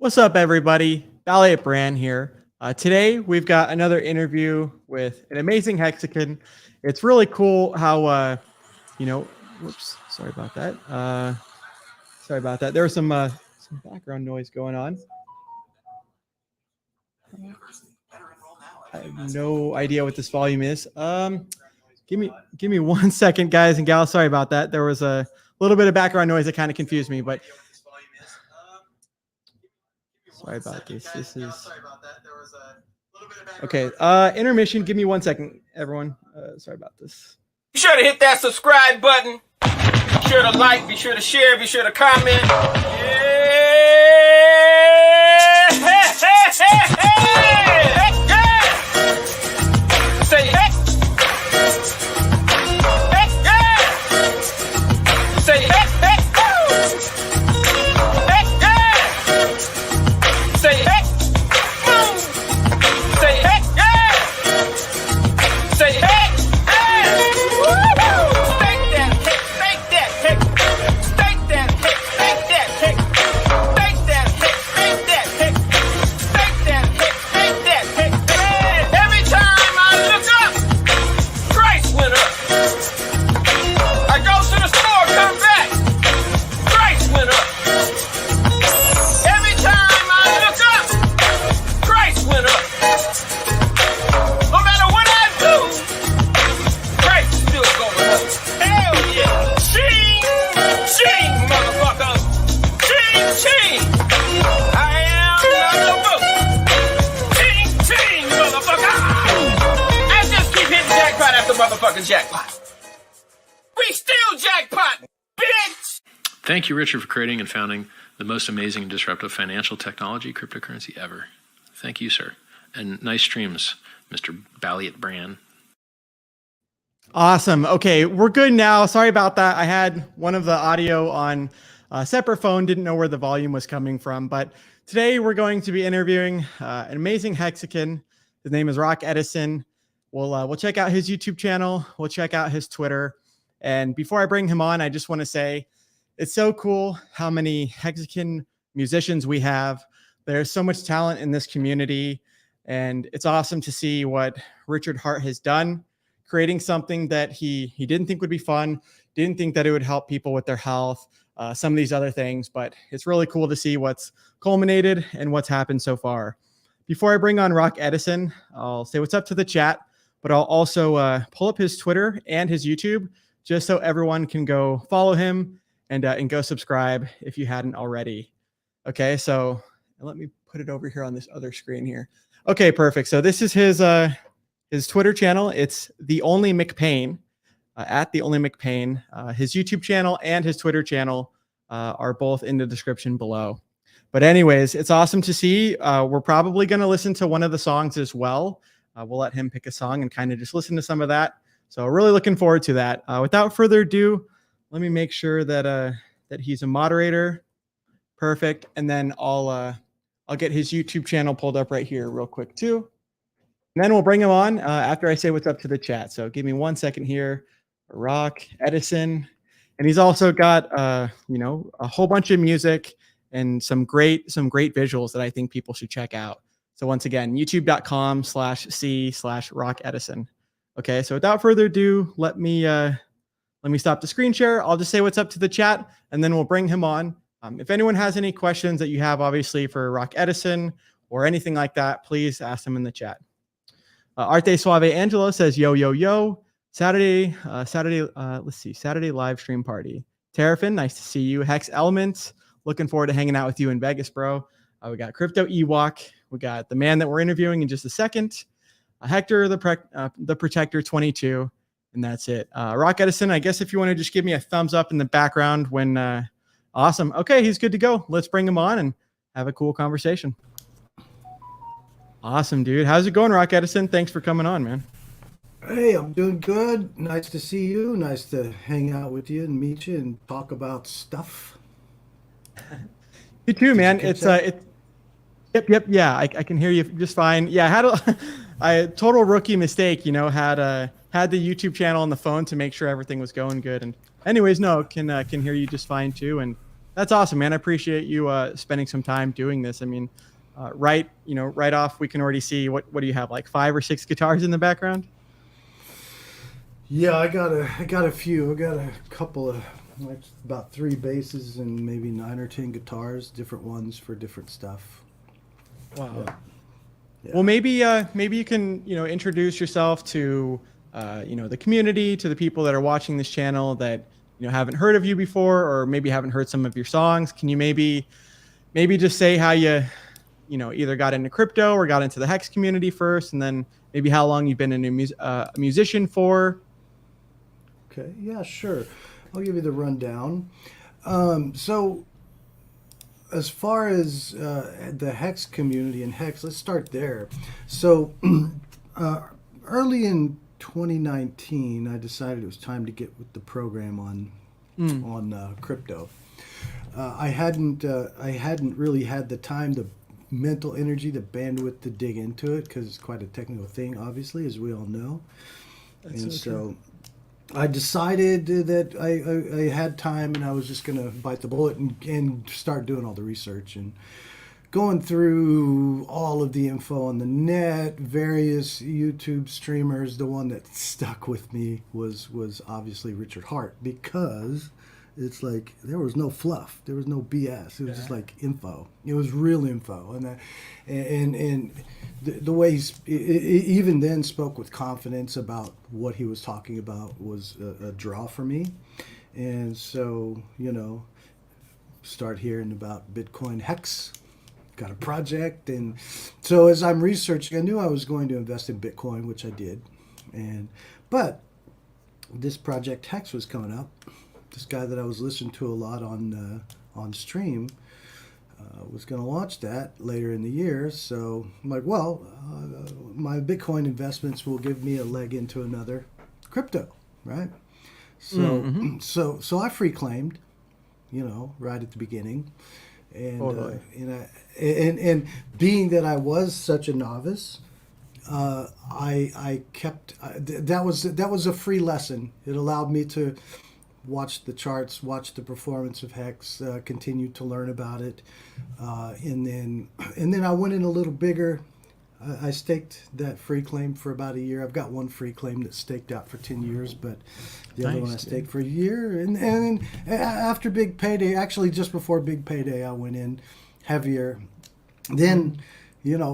What's up, everybody? BallietBran here. Today, we've got another interview with an amazing Hexagon. It's really cool how, whoops, sorry about that. There was some background noise going on. I have no idea what this volume is. Give me 1 second, guys and gals. Sorry about that. There was a little bit of background noise that kind of confused me, but sorry about this. This is okay. Intermission. Give me 1 second, everyone. Sorry about this. Be sure to hit that subscribe button. Be sure to like. Be sure to share. Be sure to comment. Yeah. Hey, hey, hey, hey. Hey, yeah. Say hey. Hey, yeah. Say hey, hey. Hey, yeah. Say hey. Say hey, yeah. Say hey. Motherfucking jackpot. We still jackpot, bitch! Thank you, Richard, for creating and founding the most amazing and disruptive financial technology cryptocurrency ever. Thank you, sir. And nice streams, Mr. BallietBran. Awesome. Okay, we're good now. Sorry about that. I had one of the audio on a separate phone, didn't know where the volume was coming from. But today we're going to be interviewing an amazing Hexagon. His name is Edison. We'll check out his YouTube channel. We'll check out his Twitter. And before I bring him on, I just want to say it's so cool how many Hexagon musicians we have. There's so much talent in this community. And it's awesome to see what Richard Hart has done, creating something that he didn't think would be fun, didn't think that it would help people with their health, some of these other things. But it's really cool to see what's culminated and what's happened so far. Before I bring on Edison, I'll say what's up to the chat. But I'll also pull up his Twitter and his YouTube just so everyone can go follow him and go subscribe if you hadn't already. Okay, so let me put it over here on this other screen here. Okay, perfect. So this is his Twitter channel. It's The Only McPain, at The Only McPain. His YouTube channel and his Twitter channel are both in the description below. But anyways, it's awesome to see. We're probably going to listen to one of the songs as well. We'll let him pick a song and kind of just listen to some of that. So really looking forward to that. Without further ado, let me make sure that he's a moderator. Perfect. And then I'll get his YouTube channel pulled up right here real quick too. And then we'll bring him on after I say what's up to the chat. So give me 1 second here. Edison. And he's also got a whole bunch of music and some great visuals that I think people should check out. So once again, youtube.com/c/RockEdison. Okay, so without further ado, let me stop the screen share. I'll just say what's up to the chat, and then we'll bring him on. If anyone has any questions that you have, obviously, for Edison or anything like that, please ask them in the chat. Arte Suave Angelo says, yo, yo, yo. Saturday live stream party. Terrafin, nice to see you. Hex Elements, looking forward to hanging out with you in Vegas, bro. We got Crypto Ewok. We got the man that we're interviewing in just a second. Hector, the Protector 22. And that's it. Edison, I guess if you want to just give me a thumbs up in the background when awesome. Okay, he's good to go. Let's bring him on and have a cool conversation. Awesome, dude. How's it going, Edison? Thanks for coming on, man. Hey, I'm doing good. Nice to see you. Nice to hang out with you and meet you and talk about stuff. You too, man. Yep. Yeah, I can hear you just fine. Yeah, I had a total rookie mistake. Had the YouTube channel on the phone to make sure everything was going good. And anyways, no, can hear you just fine too. And That's awesome, man. I appreciate you spending some time doing this. I mean, right off, we can already see what do you have, like 5 or 6 guitars in the background? Yeah, I got a few. I got a couple of, like, about 3 basses and maybe 9 or 10 guitars, different ones for different stuff. Wow. Yeah. Yeah. Well, maybe you can introduce yourself to the community, to the people that are watching this channel that haven't heard of you before, or maybe haven't heard some of your songs. Can you maybe just say how you either got into crypto or got into the Hex community first, and then maybe how long you've been a musician for? Okay, yeah, sure. I'll give you the rundown. So as far as the Hex community and Hex, let's start there. So early in 2019, I decided it was time to get with the program on crypto. I hadn't really had the time, the mental energy, the bandwidth to dig into it, because it's quite a technical thing, obviously, as we all know. And so I decided that I had time, and I was just going to bite the bullet and start doing all the research and going through all of the info on the net, various YouTube streamers. The one that stuck with me was obviously Richard Hart, because it's like there was no fluff, there was no BS. It was just like info. It was real info, and the way he even then spoke with confidence about what he was talking about was a draw for me. And so start hearing about Bitcoin Hex. Got a project, and so as I'm researching, I knew I was going to invest in Bitcoin, which I did, but this project Hex was coming up. This guy that I was listening to a lot on stream was going to launch that later in the year. So I'm like, well, my Bitcoin investments will give me a leg into another crypto, right? So so I free claimed, right at the beginning. And and being that I was such a novice, I kept that was a free lesson. It allowed me to watch the charts, watch the performance of Hex, continue to learn about it, and then I went in a little bigger. I staked that free claim for about a year. I've got one free claim that's staked out for 10 years, but the other one I staked for a year. And after big payday, actually just before big payday, I went in heavier. Then,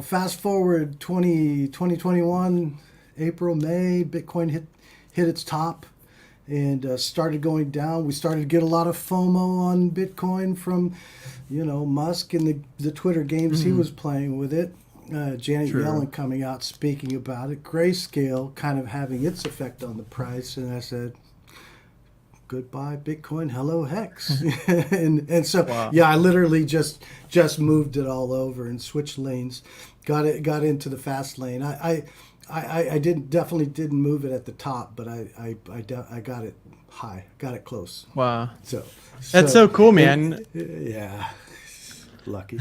fast forward 2021, April, May, Bitcoin hit its top and started going down. We started to get a lot of FOMO on Bitcoin from, Musk and the Twitter games he was playing with it. Janet Yellen coming out speaking about it, Grayscale kind of having its effect on the price, and I said, goodbye Bitcoin, hello Hex. and so I literally just moved it all over and switched lanes, got into the fast lane. I definitely didn't move it at the top, but I got it high, got it close. Wow. So that's so cool, man. Yeah. Lucky.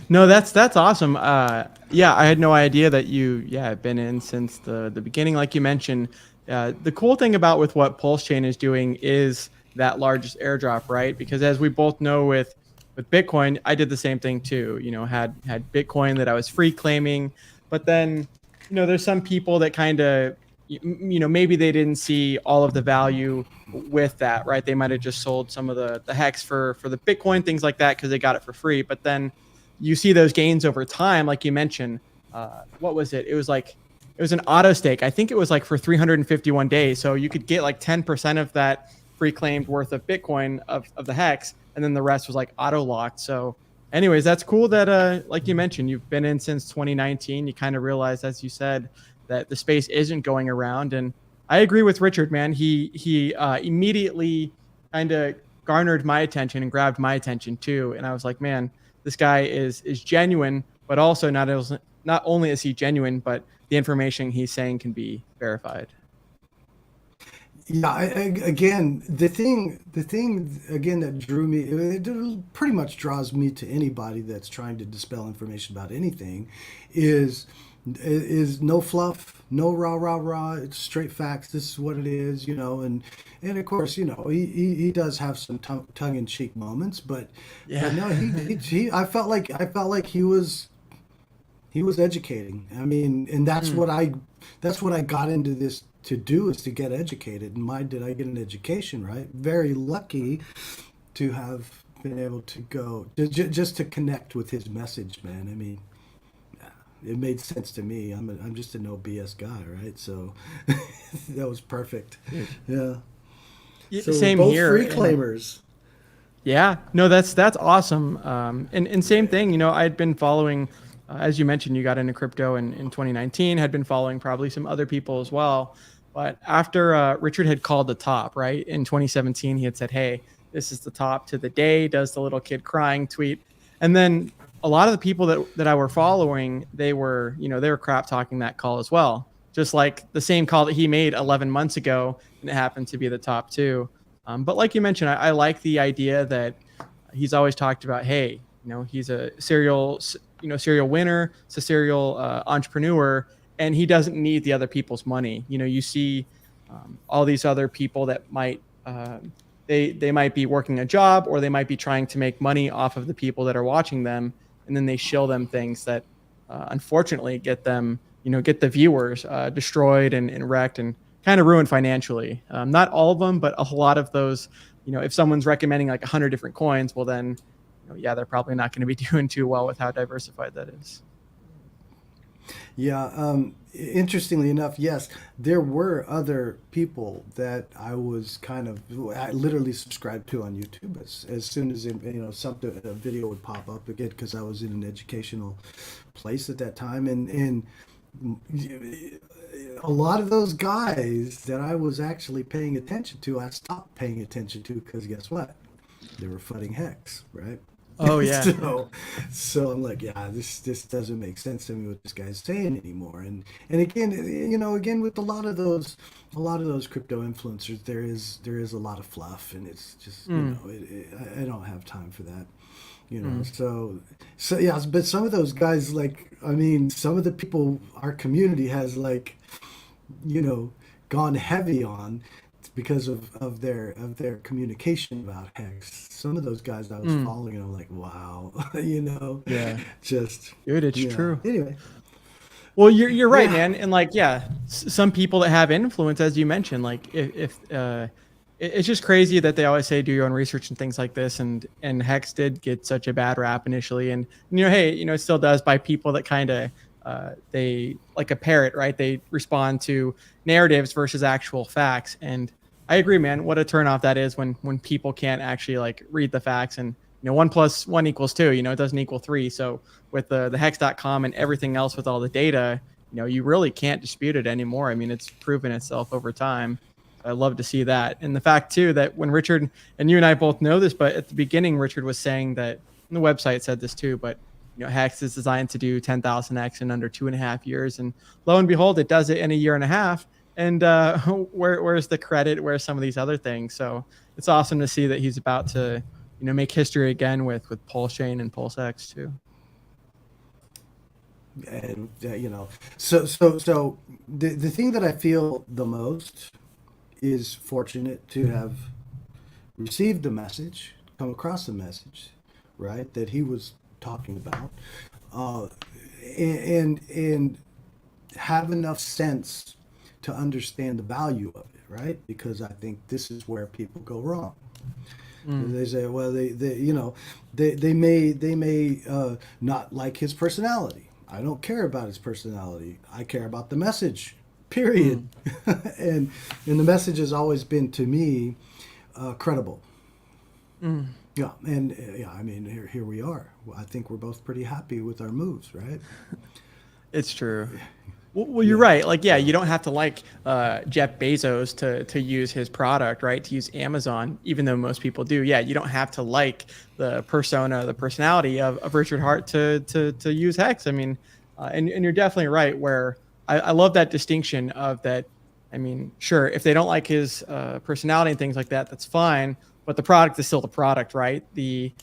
No, that's awesome. I had no idea that you have been in since the beginning, like you mentioned. The cool thing about with what PulseChain is doing is that largest airdrop, right? Because as we both know with Bitcoin, I did the same thing too. Had Bitcoin that I was free claiming, but then there's some people that kind of maybe they didn't see all of the value with that, right? They might have just sold some of the Hex for the Bitcoin, things like that, because they got it for free. But then you see those gains over time, like you mentioned. What was it? It was an auto stake. I think it was like for 351 days. So you could get like 10% of that free claimed worth of Bitcoin of the Hex, and then the rest was like auto locked. So anyways, that's cool that like you mentioned, you've been in since 2019. You kind of realized, as you said, that the space isn't going around. And I agree with Richard, man. He immediately kind of garnered my attention and grabbed my attention too. And I was like, man, this guy is genuine, but also not only is he genuine, but the information he's saying can be verified. Yeah, again, the thing again that drew me, it pretty much draws me to anybody that's trying to dispel information about anything, is is no fluff, no rah. It's straight facts. This is what it is, and of course, he does have some tongue in cheek moments, but no, he I felt like he was educating. I mean, and that's what I got into this to do, is to get educated. And did I get an education, right? Very lucky to have been able to go just to connect with his message, man. I mean, it made sense to me. I'm just a no BS guy, right? So that was perfect. Yeah. So Same both here. Free claimers. Yeah, no, that's awesome. And same thing, I'd been following, as you mentioned, you got into crypto in 2019, had been following probably some other people as well. But after Richard had called the top, right, in 2017, he had said, hey, this is the top to the day, does the little kid crying tweet. And then a lot of the people that I were following, they were crap talking that call as well. Just like the same call that he made 11 months ago, and it happened to be the top two. But like you mentioned, I like the idea that he's always talked about, hey, he's a serial winner, it's a serial entrepreneur, and he doesn't need the other people's money. You see all these other people that might, they might be working a job, or they might be trying to make money off of the people that are watching them. And then they shill them things that unfortunately get the viewers destroyed and wrecked and kind of ruined financially. Not all of them, but a lot of those, if someone's recommending like 100 different coins, well then, they're probably not going to be doing too well with how diversified that is. Yeah. Interestingly enough, yes, there were other people that I literally subscribed to on YouTube as soon as a video would pop up again, because I was in an educational place at that time, and a lot of those guys that I was actually paying attention to, I stopped paying attention to, because guess what? They were flooding Hex, right? Oh yeah. So I'm like, yeah, this doesn't make sense to me what this guy's saying anymore. And again, with a lot of those crypto influencers, there is a lot of fluff, and it's just I don't have time for that. So yeah, but some of those guys, some of the people our community has gone heavy on, because of their communication about Hex. Some of those guys I was following, and I'm like, wow, Yeah. just Dude, it's true. Anyway. Well, you're right, man. And some people that have influence, as you mentioned, if it's just crazy that they always say do your own research and things like this. And Hex did get such a bad rap initially, and hey, it still does, by people that kind of they, like a parrot, right? They respond to narratives versus actual facts. And I agree, man. What a turnoff that is when people can't actually read the facts, and 1 + 1 = 2. It doesn't equal 3. So with the hex.com and everything else with all the data, you really can't dispute it anymore. I mean, it's proven itself over time. I love to see that. And the fact too that when Richard, and you and I both know this, but at the beginning Richard was saying that, and the website said this too, but Hex is designed to do 10,000x in under 2.5 years, and lo and behold, it does it in a year and a half. And where's the credit? Where's some of these other things? So it's awesome to see that he's about to, make history again with PULSECHAIN and PulseX too. And so the thing that I feel the most is fortunate to have received the message, come across the message, right, that he was talking about, and have enough sense to understand the value of it, right? Because I think this is where people go wrong. They say, well, they may not like his personality. I don't care about his personality. I care about the message, period. and the message has always been, to me, credible. Yeah, and I mean, here we are. I think we're both pretty happy with our moves, right? It's true. Well, you're right. You don't have to like Jeff Bezos to use his product, right? To use Amazon, even though most people do. Yeah, you don't have to like the personality of Richard Hart to use Hex. I mean, and you're definitely right. Where I love that distinction of that. I mean, sure, if they don't like his personality and things like that, that's fine. But the product is still the product, right? The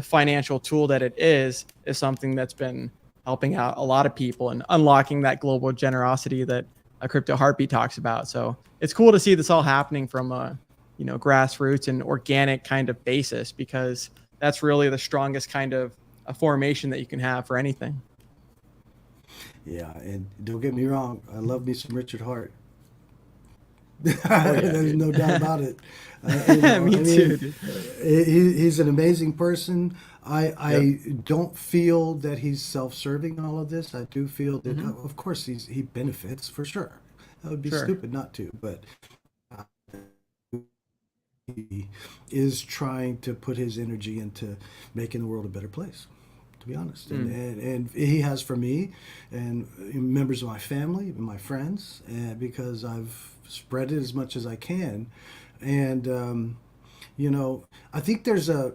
financial tool that it is something that's been helping out a lot of people and unlocking that global generosity that a crypto heartbeat talks about. So it's cool to see this all happening from a, grassroots and organic kind of basis, because that's really the strongest kind of a formation that you can have for anything. Yeah, and don't get me wrong, I love me some Richard Hart. Yeah, There's no doubt about it. Me too, dude. He's an amazing person. I don't feel that he's self-serving in all of this. I do feel that, of course, he benefits for sure. That would be stupid not to. But he is trying to put his energy into making the world a better place, to be honest. And he has for me and members of my family and my friends, and because I've spread it as much as I can. And I think there's a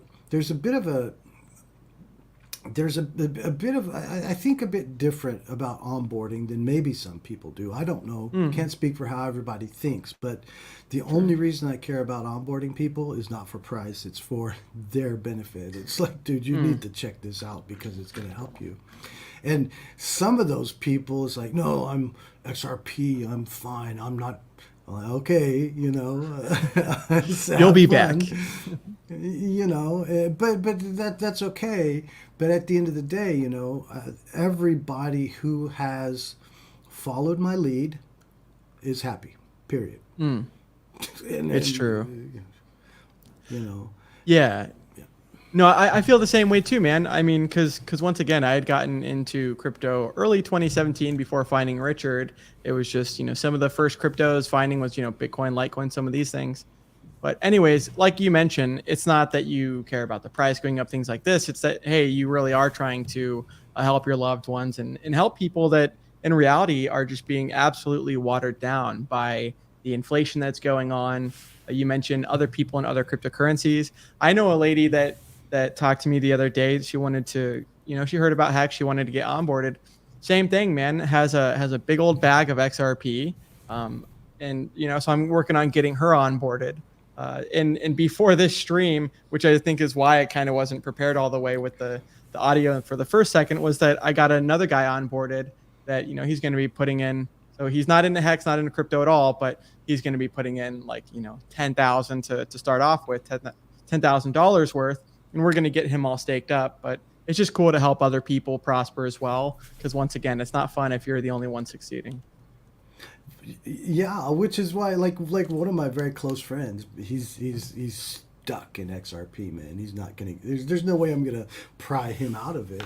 bit different about onboarding than maybe some people do. I don't know. Can't speak for how everybody thinks, but the only reason I care about onboarding people is not for price. It's for their benefit. It's like, dude, you need to check this out because it's going to help you. And some of those people is like, no, I'm XRP. I'm fine. I'm not. Well, okay, you'll be back. But that's okay. But at the end of the day, everybody who has followed my lead is happy. Period. It's true. Yeah. No, I feel the same way too, man. I mean, because once again, I had gotten into crypto early 2017 before finding Richard. It was just, some of the first cryptos finding was, Bitcoin, Litecoin, some of these things. But anyways, like you mentioned, it's not that you care about the price going up, things like this. It's that, hey, you really are trying to help your loved ones and help people that in reality are just being absolutely watered down by the inflation that's going on. You mentioned other people in other cryptocurrencies. I know a lady that talked to me the other day. She wanted to, she heard about Hex. She wanted to get onboarded. Same thing, man. Has a big old bag of XRP. And, so I'm working on getting her onboarded. And before this stream, which I think is why I kind of wasn't prepared all the way with the audio for the first second, was that I got another guy onboarded that, he's going to be putting in. So he's not into Hex, not into crypto at all, but he's going to be putting in like, $10,000 to start off with, $10,000 worth. And we're going to get him all staked up. But it's just cool to help other people prosper as well. Because once again, it's not fun if you're the only one succeeding. Yeah, which is why, like one of my very close friends, he's stuck in XRP, man. He's not gonna. There's no way I'm gonna pry him out of it.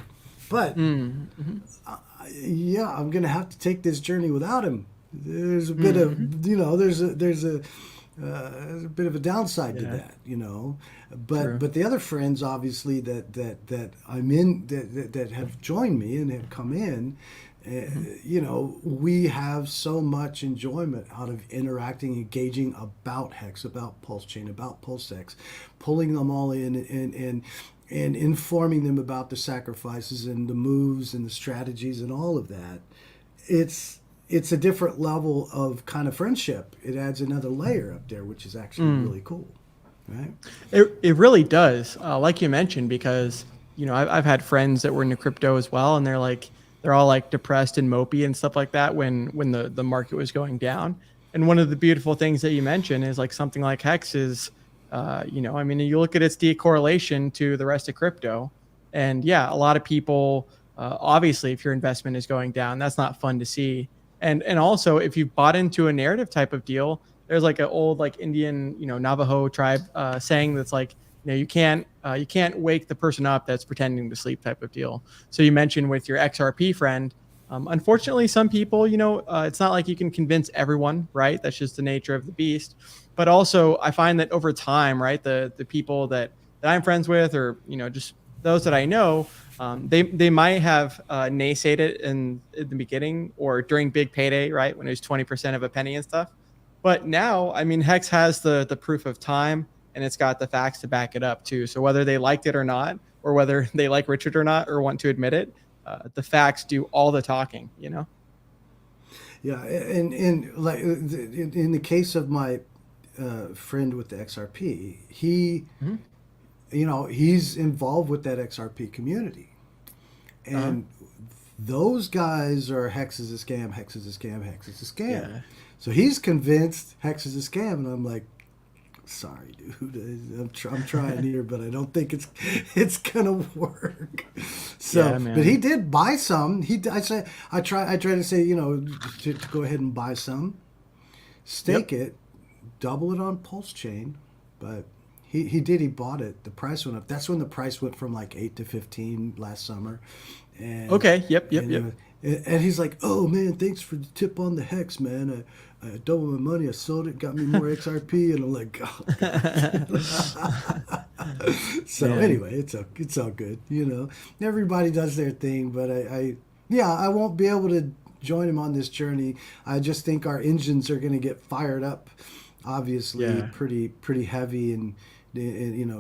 But yeah, I'm gonna have to take this journey without him. There's a bit of there's a bit of a downside to that, But the other friends, obviously, that I'm in that have joined me and have come in. We have so much enjoyment out of interacting, engaging about Hex, about PulseChain, about PulseX, pulling them all in and informing them about the sacrifices and the moves and the strategies and all of that. It's a different level of kind of friendship. It adds another layer up there, which is actually really cool, right? It really does, like you mentioned, because I've had friends that were into crypto as well, and they're all like depressed and mopey and stuff like that when the market was going down. And one of the beautiful things that you mentioned is like something like Hex is, you look at its decorrelation to the rest of crypto. And yeah, a lot of people, obviously, if your investment is going down, that's not fun to see. And also, if you bought into a narrative type of deal, there's like an old like Indian, Navajo tribe saying that's like, you can't wake the person up that's pretending to sleep type of deal. So you mentioned with your XRP friend, unfortunately, some people, it's not like you can convince everyone, right? That's just the nature of the beast. But also, I find that over time, right, the people that I'm friends with, or just those that I know, they might have naysayed it in the beginning or during big payday, right, when it was 20% of a penny and stuff. But now, I mean, Hex has the proof of time. And it's got the facts to back it up too. So whether they liked it or not, or whether they like Richard or not, or want to admit it, the facts do all the talking, Yeah, and like in the case of my friend with the XRP, he, he's involved with that XRP community, and those guys are Hex is a scam, Hex is a scam, Hex is a scam. Yeah. So he's convinced Hex is a scam, and I'm like, sorry, dude, I'm trying here, but I don't think it's gonna work. So, Yeah, man. but he did buy some. I try to say, to go ahead and buy some, stake it, double it on PulseChain, but he bought it. The price went up. That's when the price went from like 8 to 15 last summer. And, Okay. Yep. And he's like, "Oh man, thanks for the tip on the Hex, man. I doubled my money. I sold it, got me more XRP." And I'm like, "Oh, God." So anyway, it's all good. Everybody does their thing, but I won't be able to join him on this journey. I just think our engines are going to get fired up, obviously, pretty heavy in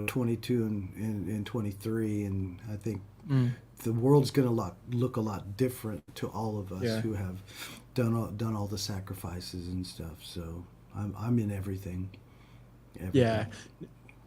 22 and 23, and I think. The world's going to look a lot different to all of us who have done all the sacrifices and stuff. So I'm in everything. Yeah.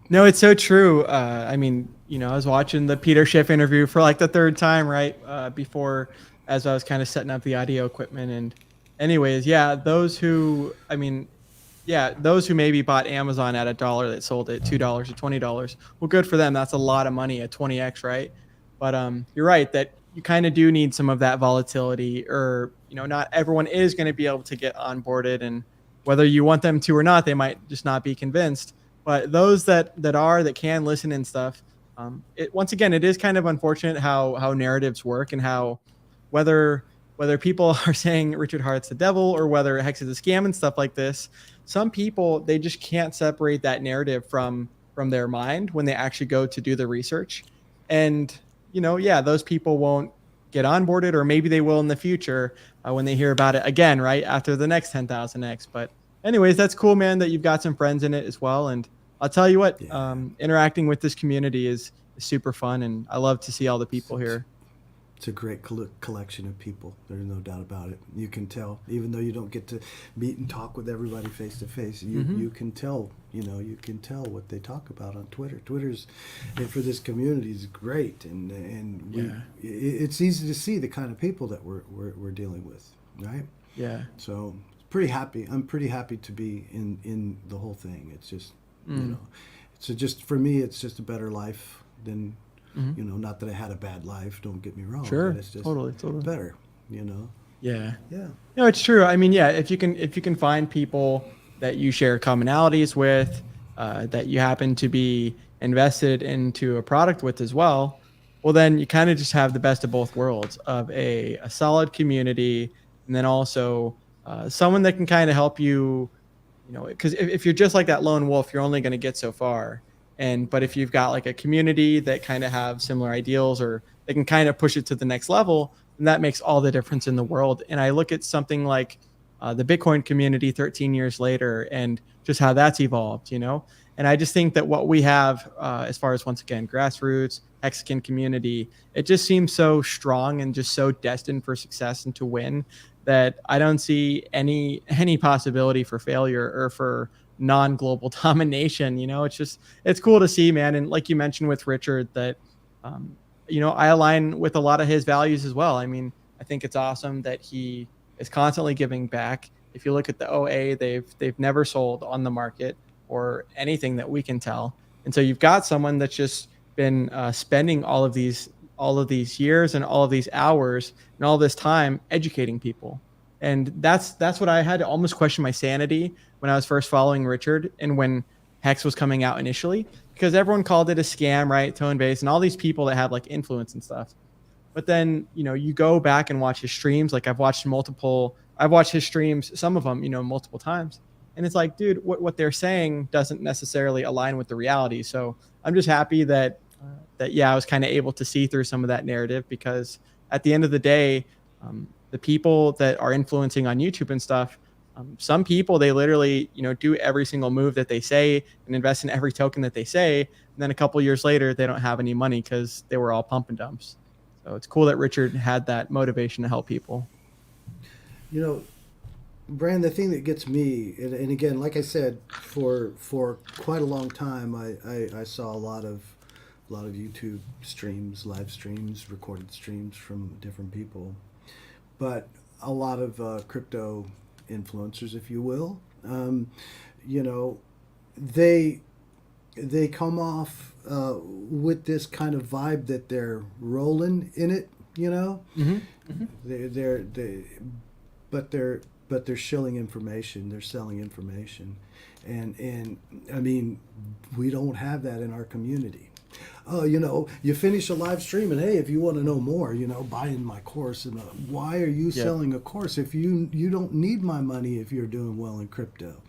No, it's so true. I mean, I was watching the Peter Schiff interview for like the third time, right? Before, as I was kind of setting up the audio equipment. And anyways, those who maybe bought Amazon at $1 that sold it $2 or $20. Well, good for them. That's a lot of money at 20x, right? But you're right that you kind of do need some of that volatility, or not everyone is going to be able to get onboarded, and whether you want them to or not, they might just not be convinced. But those that can listen and stuff, once again, it is kind of unfortunate how narratives work, and how whether people are saying Richard Hart's the devil or whether Hex is a scam and stuff like this, some people, they just can't separate that narrative from their mind when they actually go to do the research. And those people won't get onboarded, or maybe they will in the future when they hear about it again, right after the next 10,000x. But anyways, that's cool, man, that you've got some friends in it as well. And I'll tell you what, interacting with this community is super fun, and I love to see all the people here. It's a great collection of people. There's no doubt about it. You can tell, even though you don't get to meet and talk with everybody face to face, you can tell. You can tell what they talk about on Twitter. Twitter's, and for this community, is great, and it's easy to see the kind of people that we're dealing with, right? Yeah. So pretty happy. I'm pretty happy to be in the whole thing. It's just it's just, for me, it's just a better life than. Not that I had a bad life, don't get me wrong. Sure, but it's just totally better, Yeah. No, it's true. I mean, if you can find people that you share commonalities with, that you happen to be invested into a product with as well, well, then you kind of just have the best of both worlds of a solid community, and then also someone that can kind of help you, because if you're just like that lone wolf, you're only going to get so far. But if you've got like a community that kind of have similar ideals, or they can kind of push it to the next level, then that makes all the difference in the world. And I look at something like the Bitcoin community 13 years later, and just how that's evolved, And I just think that what we have, as far as, once again, grassroots, Mexican community, it just seems so strong and just so destined for success and to win, that I don't see any possibility for failure or for non-global domination. It's cool to see, man. And like you mentioned with Richard, that I align with a lot of his values as well. I mean, I think it's awesome that he is constantly giving back. If you look at the OA, they've never sold on the market or anything that we can tell. And so you've got someone that's just been spending all of these years and all of these hours and all this time educating people. And that's what I had to almost question my sanity when I was first following Richard, and when Hex was coming out initially, because everyone called it a scam, right? Tone base and all these people that have like influence and stuff. But then, you go back and watch his streams. Like I've watched his streams, some of them, multiple times. And it's like, dude, what they're saying doesn't necessarily align with the reality. So I'm just happy that I was kind of able to see through some of that narrative, because at the end of the day, the people that are influencing on YouTube and stuff, some people, they literally, do every single move that they say and invest in every token that they say. And then a couple years later, they don't have any money because they were all pump and dumps. So it's cool that Richard had that motivation to help people. Bran, the thing that gets me, and again, like I said, for quite a long time, I saw a lot of a lot of YouTube streams, live streams, recorded streams from different people, but a lot of crypto influencers, if you will, you know, they come off with this kind of vibe that they're rolling in it, you know. But they're shilling information, they're selling information, and I mean, we don't have that in our community. You know, you finish a live stream and hey, if you want to know more, you know, buy in my course. And why are you selling a course if you don't need my money if you're doing well in crypto?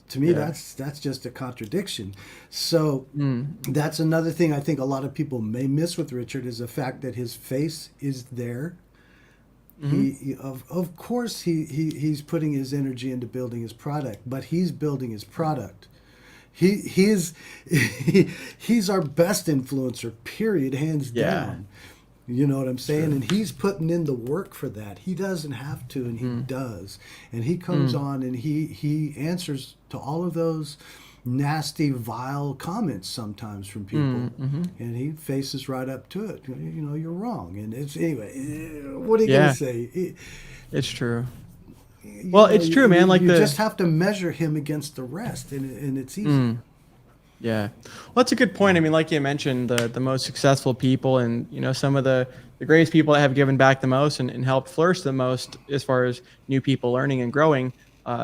To me, that's just a contradiction. So that's another thing I think a lot of people may miss with Richard is the fact that his face is there. He of course he's putting his energy into building his product, but he's building his product. He's our best influencer, period, hands down. You know what I'm saying? Sure. And he's putting in the work for that. He doesn't have to, and he does. And he comes on and he answers to all of those nasty, vile comments sometimes from people, and he faces right up to it. You know, you're wrong. And it's anyway. What are you gonna say? It's true. Well, it's true, man. Like you just have to measure him against the rest, and it's easy. Yeah, well, that's a good point. I mean, like you mentioned, the most successful people, and you know, some of the greatest people that have given back the most and helped flourish the most as far as new people learning and growing.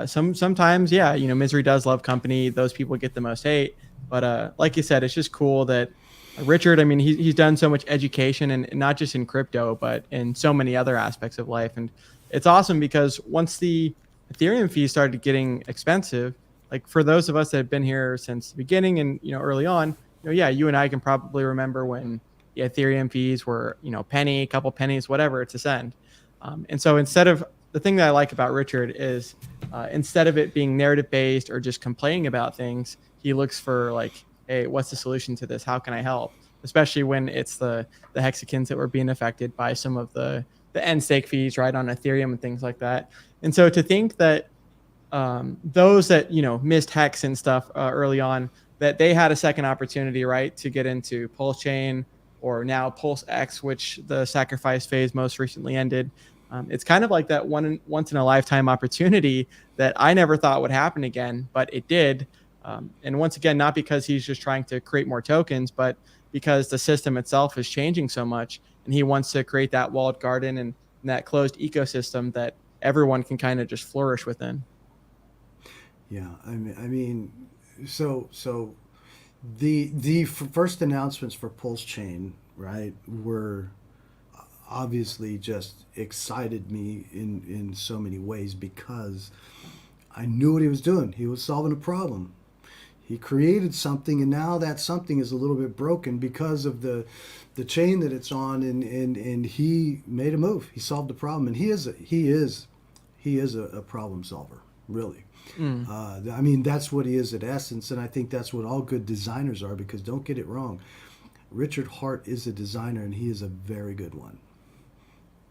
Sometimes, yeah, you know, misery does love company. Those people get the most hate. But like you said, it's just cool that Richard, I mean, he's done so much education, and not just in crypto, but in so many other aspects of life. And it's awesome because once the Ethereum fees started getting expensive, like for those of us that have been here since the beginning and, you know, early on, you know, yeah, you and I can probably remember when the Ethereum fees were, you know, penny, couple pennies, whatever, to send. And so instead of the thing that I like about Richard is instead of it being narrative based or just complaining about things, he looks for like, hey, what's the solution to this? How can I help? Especially when it's the hexagons that were being affected by some of the end stake fees, right, on Ethereum and things like that. And so to think that those that, you know, missed hex and stuff early on, that they had a second opportunity, right, to get into PULSECHAIN or now PulseX, which the sacrifice phase most recently ended. It's kind of like that once in a lifetime opportunity that I never thought would happen again, but it did. And once again, not because he's just trying to create more tokens, but because the system itself is changing so much, and he wants to create that walled garden and that closed ecosystem that everyone can kind of just flourish within. Yeah, I mean, so the first announcements for PulseChain, right, were obviously just excited me in so many ways because I knew what he was doing. He was solving a problem. He created something, and now that something is a little bit broken because of the chain that it's on, and he made a move. He solved the problem, and he is a problem solver, really. I mean, that's what he is at essence, and I think that's what all good designers are, because don't get it wrong, Richard Hart is a designer, and he is a very good one,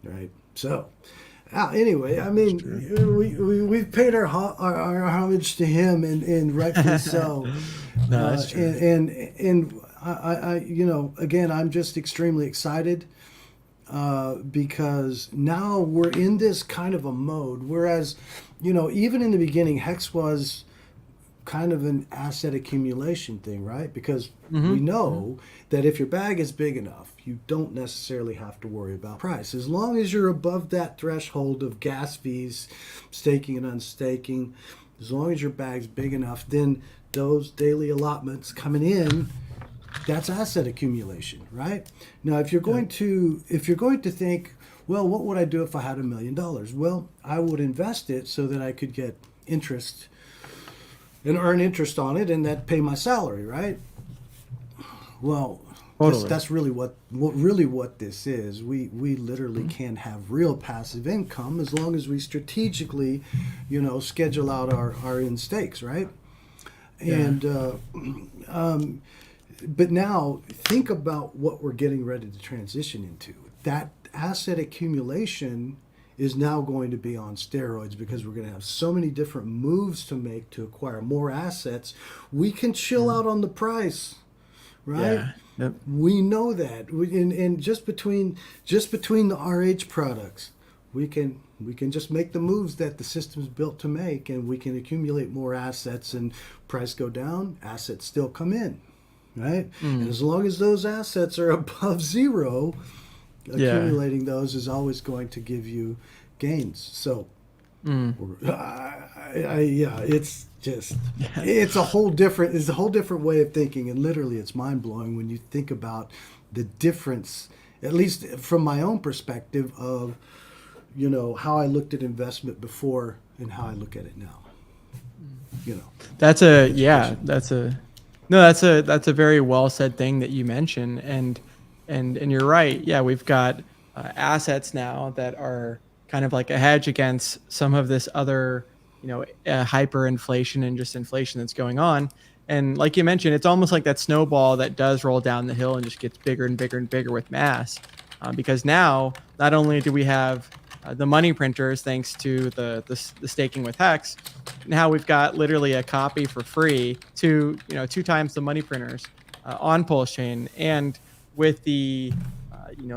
right? So anyway, I mean, we've paid our homage to him, and rightfully so. No, that's true. And I you know, again, I'm just extremely excited because now we're in this kind of a mode, whereas, you know, even in the beginning, Hex was kind of an asset accumulation thing, right? Because we know that if your bag is big enough, you don't necessarily have to worry about price. As long as you're above that threshold of gas fees, staking and unstaking, as long as your bag's big enough, then those daily allotments coming in, that's asset accumulation, right? Now, if you're going to think, well, what would I do if I had $1 million? Well, I would invest it so that I could get interest and earn interest on it, and that pay my salary, right? Well, totally. that's really what this is. We literally can have real passive income as long as we strategically, you know, schedule out our in stakes, right? Yeah. And but now think about what we're getting ready to transition into. That asset accumulation is now going to be on steroids, because we're going to have so many different moves to make to acquire more assets. We can chill out on the price, right? Yep. We know that, and just between the RH products, we can just make the moves that the system's built to make, and we can accumulate more assets. And price go down, assets still come in, right? And as long as those assets are above zero, accumulating those is always going to give you gains. So, it's just it's a whole different way of thinking, and literally, it's mind blowing when you think about the difference, at least from my own perspective of, you know, how I looked at investment before and how I look at it now. You know, That's a very well said thing that you mentioned, and you're right. Yeah, we've got assets now that are kind of like a hedge against some of this other, hyperinflation and just inflation that's going on. And like you mentioned, it's almost like that snowball that does roll down the hill and just gets bigger and bigger and bigger with mass, because now not only do we have the money printers, thanks to the staking with Hex. Now we've got literally a copy for free to, 2 times the money printers on PULSECHAIN, and with the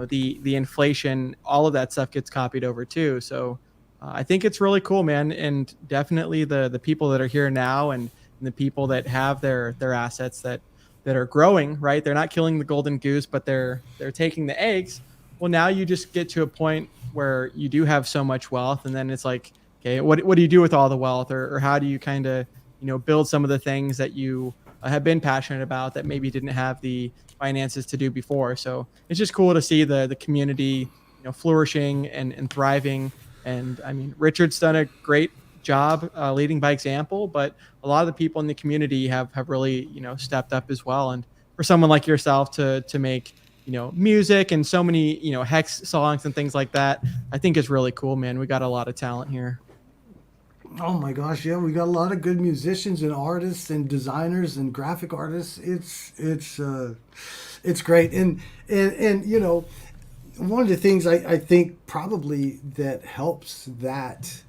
the inflation, all of that stuff gets copied over too. So I think it's really cool, man, and definitely the people that are here now and the people that have their assets that are growing, right? They're not killing the golden goose, but they're taking the eggs. Well, now you just get to a point where you do have so much wealth, and then it's like, okay, what do you do with all the wealth, or how do you kind of, build some of the things that you have been passionate about that maybe didn't have the finances to do before. So it's just cool to see the community, flourishing and thriving. And I mean, Richard's done a great job leading by example, but a lot of the people in the community have really, stepped up as well. And for someone like yourself to make, music and so many, Hex songs and things like that, I think is really cool, man. We got a lot of talent here. oh my gosh, yeah, we got a lot of good musicians and artists and designers and graphic artists. It's great. And one of the things I think probably that helps that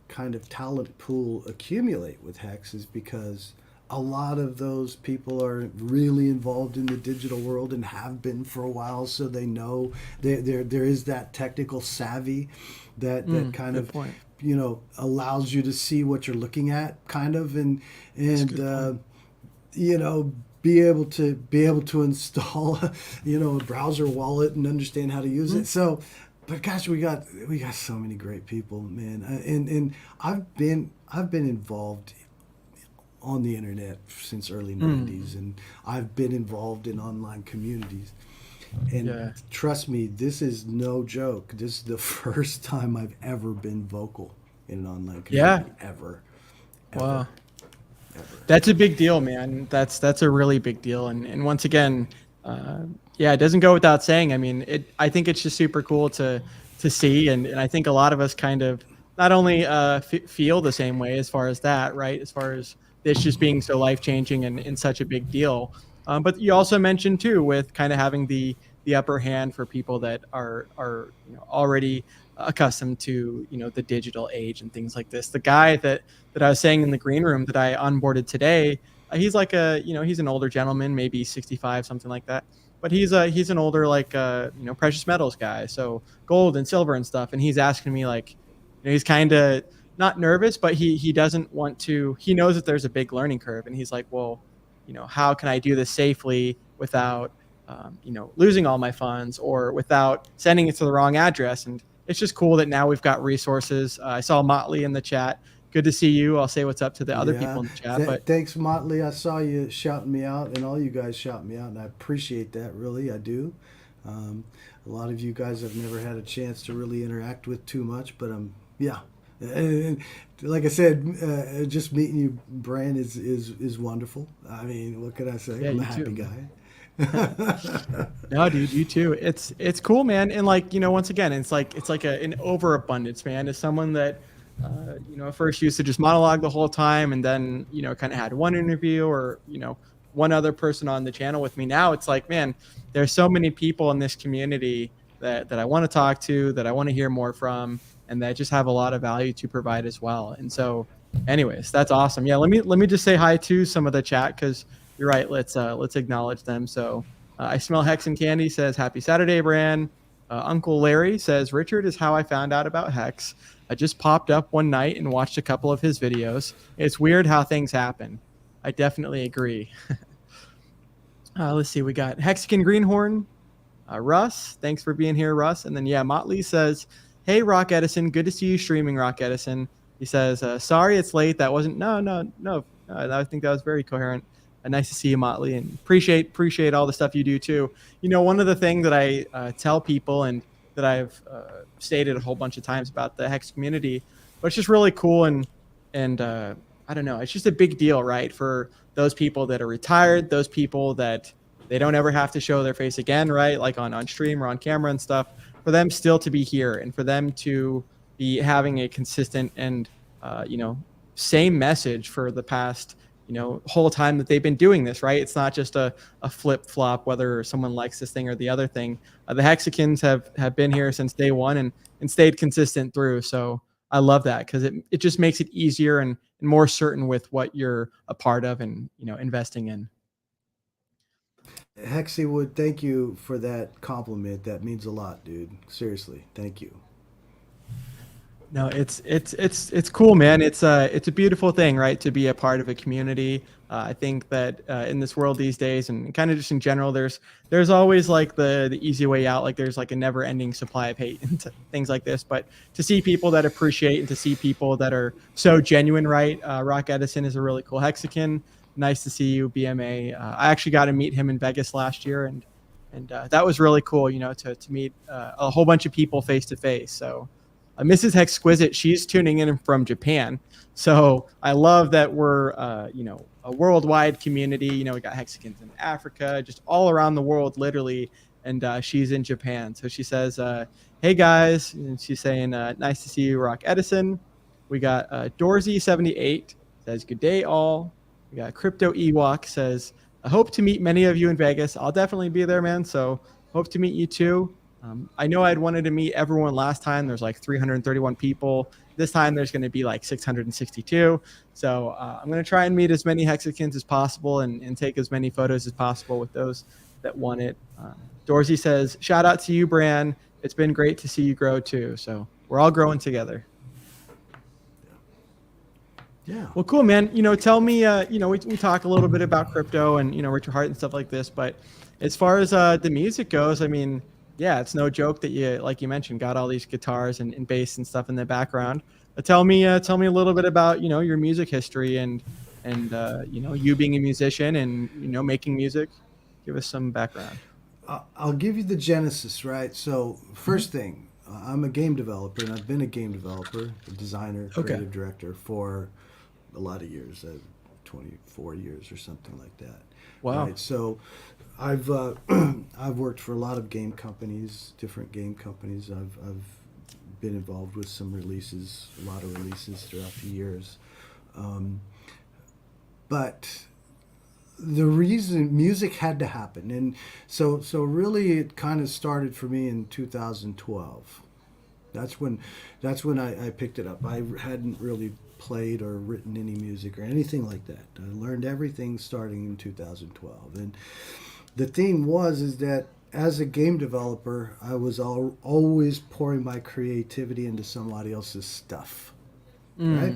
kind of talent pool accumulate with Hex is because a lot of those people are really involved in the digital world and have been for a while, so they know there is that technical savvy that kind of point. Allows you to see what you're looking at, kind of, and be able to install a browser wallet and understand how to use it. So, but gosh, we got so many great people, man, and I've been involved on the internet since early 90s, and I've been involved in online communities. And trust me, this is no joke. This is the first time I've ever been vocal in an online community. Ever. Wow. That's a big deal, man. That's a really big deal. And once again, it doesn't go without saying. I mean, I think it's just super cool to see. And I think a lot of us kind of not only feel the same way as far as that, right? As far as this just being so life-changing and such a big deal. But you also mentioned too, with kind of having the upper hand for people that are already accustomed to the digital age and things like this. The guy that I was saying in the green room that I onboarded today, he's like he's an older gentleman, maybe 65, something like that. But he's an older precious metals guy, so gold and silver and stuff. And he's asking me he's kind of not nervous, but he doesn't want to. He knows that there's a big learning curve, and he's like, well, how can I do this safely without, losing all my funds or without sending it to the wrong address? And it's just cool that now we've got resources. I saw Motley in the chat. Good to see you. I'll say what's up to the other people in the chat. But thanks, Motley. I saw you shouting me out, and all you guys shouting me out, and I appreciate that. Really, I do. A lot of you guys I've never had a chance to really interact with too much, but and like I said, just meeting you, Bran, is wonderful. I mean, what can I say? I'm a happy guy. No, dude, you too. It's cool, man. And once again, it's like an overabundance, man. As someone that first used to just monologue the whole time, and then kind of had one interview or one other person on the channel with me. Now it's like, man, there's so many people in this community that I want to talk to, that I want to hear more from, and that just have a lot of value to provide as well. And so, anyways, that's awesome. Yeah, let me just say hi to some of the chat, because you're right. Let's acknowledge them. So I Smell Hex and Candy says, happy Saturday, Bran. Uncle Larry says, Richard is how I found out about Hex. I just popped up one night and watched a couple of his videos. It's weird how things happen. I definitely agree. Let's see. We got Hexagon Greenhorn. Russ, thanks for being here, Russ. And then, yeah, Motley says, hey, Rock Edison. Good to see you streaming, Rock Edison. He says, sorry it's late. That wasn't, no. I think that was very coherent. Nice to see you, Motley, and appreciate all the stuff you do too. One of the things that I tell people and that I've stated a whole bunch of times about the Hex community, but it's just really cool and I don't know, it's just a big deal, right? For those people that are retired, those people that they don't ever have to show their face again, right? Like on stream or on camera and stuff, for them still to be here and for them to be having a consistent and same message for the past whole time that they've been doing this, right? It's not just a flip flop, whether someone likes this thing or the other thing. The Hexicans have been here since day one and stayed consistent through. So I love that because it just makes it easier and more certain with what you're a part of and, investing in. Hexywood, thank you for that compliment. That means a lot, dude. Seriously, thank you. No, it's cool, man. It's a beautiful thing, right? To be a part of a community. I think that in this world these days, and kind of just in general, there's always like the easy way out. Like there's like a never-ending supply of hate and things like this. But to see people that appreciate and to see people that are so genuine, right? Rock Edison is a really cool Hexican. Nice to see you, BMA. I actually got to meet him in Vegas last year, and that was really cool. To meet a whole bunch of people face to face. So. Mrs. Hexquisite, she's tuning in from Japan. So I love that we're, a worldwide community. We got Hexicans in Africa, just all around the world, literally. And she's in Japan. So she says, hey, guys. And she's saying, nice to see you, Rock Edison. We got Dorsey78 says, good day, all. We got Crypto Ewok says, I hope to meet many of you in Vegas. I'll definitely be there, man. So hope to meet you, too. I know I'd wanted to meet everyone last time. There's like 331 people. This time there's going to be like 662. So I'm going to try and meet as many Hexicans as possible and take as many photos as possible with those that want it. Dorsey says, shout out to you, Bran. It's been great to see you grow too. So we're all growing together. Yeah. Well, cool, man. Tell me, we talk a little bit about crypto and, Richard Hart and stuff like this. But as far as the music goes, I mean, yeah, it's no joke that you, like you mentioned, got all these guitars and bass and stuff in the background. But tell me a little bit about, your music history and you being a musician and, making music. Give us some background. I'll give you the genesis, right? So first thing, I'm a game developer, and I've been a game developer, a designer, creative director for a lot of years, 24 years or something like that. Wow. Right? So I've worked for a lot of game companies, different game companies. I've been involved with some releases, a lot of releases throughout the years. But the reason music had to happen, and so really it kind of started for me in 2012. That's when I picked it up. I hadn't really played or written any music or anything like that. I learned everything starting in 2012, and the thing is that as a game developer, I was always pouring my creativity into somebody else's stuff, right?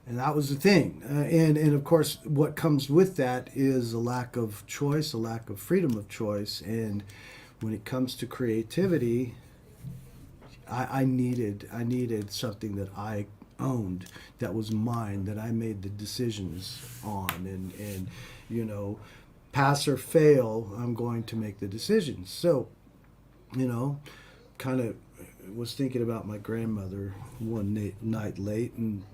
And that was the thing. And of course, what comes with that is a lack of choice, a lack of freedom of choice. And when it comes to creativity, I needed something that I owned, that was mine, that I made the decisions on, and pass or fail, I'm going to make the decisions. So, kind of was thinking about my grandmother one night late, and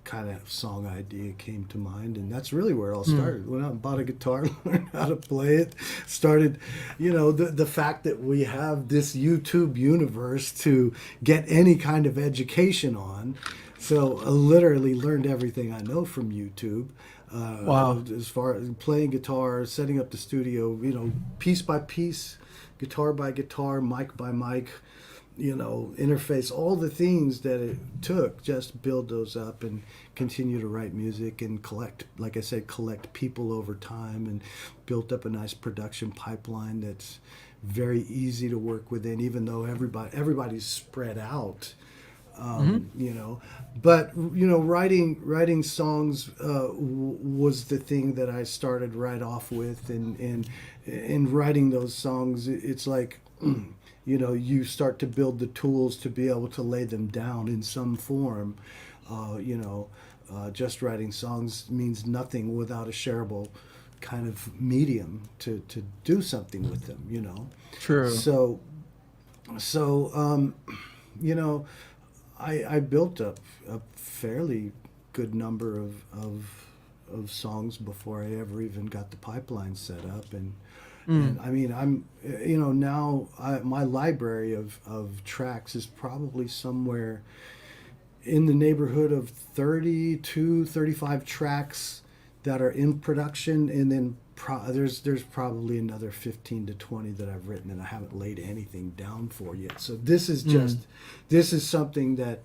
kind of song idea came to mind, and that's really where it all started. Went out and bought a guitar, learned how to play it, started, the fact that we have this YouTube universe to get any kind of education on. So I literally learned everything I know from YouTube. Wow. As far as playing guitar, setting up the studio, piece by piece, guitar by guitar, mic by mic, interface, all the things that it took just to build those up and continue to write music and collect, like I said, collect people over time, and built up a nice production pipeline that's very easy to work within, even though everybody's spread out. But writing songs was the thing that I started right off with, and writing those songs, it's like you start to build the tools to be able to lay them down in some form. Just writing songs means nothing without a shareable kind of medium to do something with them. True. I built up a fairly good number of songs before I ever even got the pipeline set up, and I mean, I'm now my library of tracks is probably somewhere in the neighborhood of 35 tracks that are in production, and then there's probably another 15 to 20 that I've written and I haven't laid anything down for yet. So this is this is something that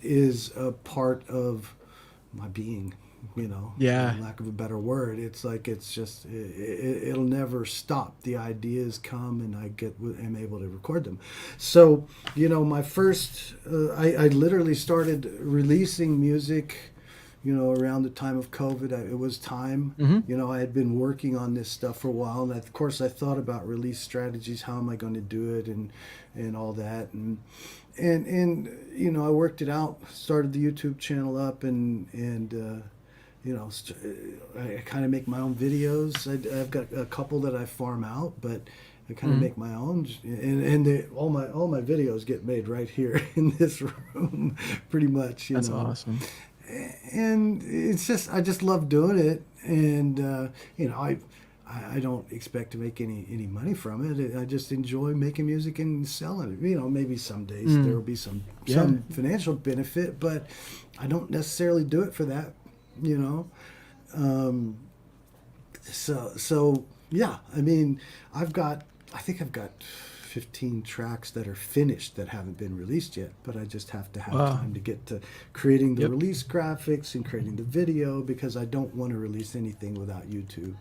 is a part of my being, Yeah. for lack of a better word. It's like, it's just, it'll never stop. The ideas come and am able to record them. So, my first, I literally started releasing music, around the time of COVID. It was time. I had been working on this stuff for a while, and of course I thought about release strategies. How am I going to do it, and all that, and I worked it out. Started the YouTube channel up, and I kind of make my own videos. I've got a couple that I farm out, but I kind of make my own, and all my videos get made right here in this room, pretty much. That's awesome. And it's just, I just love doing it, and I don't expect to make any money from it. I just enjoy making music and selling it. Maybe some days there will be some financial benefit, but I don't necessarily do it for that. So yeah. I mean, I think I've got 15 tracks that are finished that haven't been released yet, but I just have to have time to get to creating the release graphics and creating the video, because I don't want to release anything without YouTube.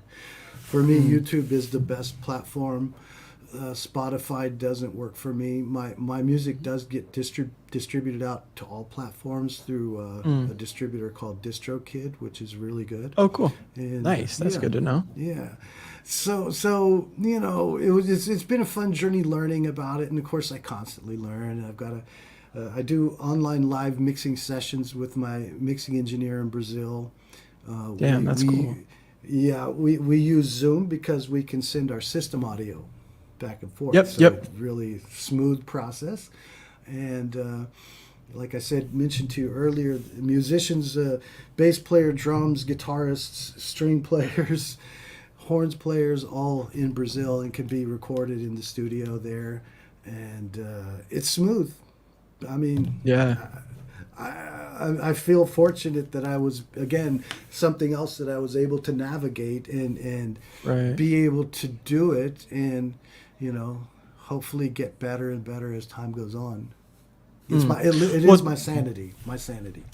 For me, YouTube is the best platform. Spotify doesn't work for me. My music does get distributed out to all platforms through a distributor called DistroKid, which is really good. Oh, cool. And, nice. That's good to know. Yeah. So it's been a fun journey learning about it, and of course I constantly learn. I've got I do online live mixing sessions with my mixing engineer in Brazil. That's cool. Yeah, we use Zoom because we can send our system audio back and forth. It's really smooth process. And like I mentioned to you earlier, musicians, bass player, drums, guitarists, string players, horns players, all in Brazil, and can be recorded in the studio there. And it's smooth. I mean, I feel fortunate that I was, again, something else that I was able to navigate and be able to do it, and hopefully get better and better as time goes on. It's it is my sanity.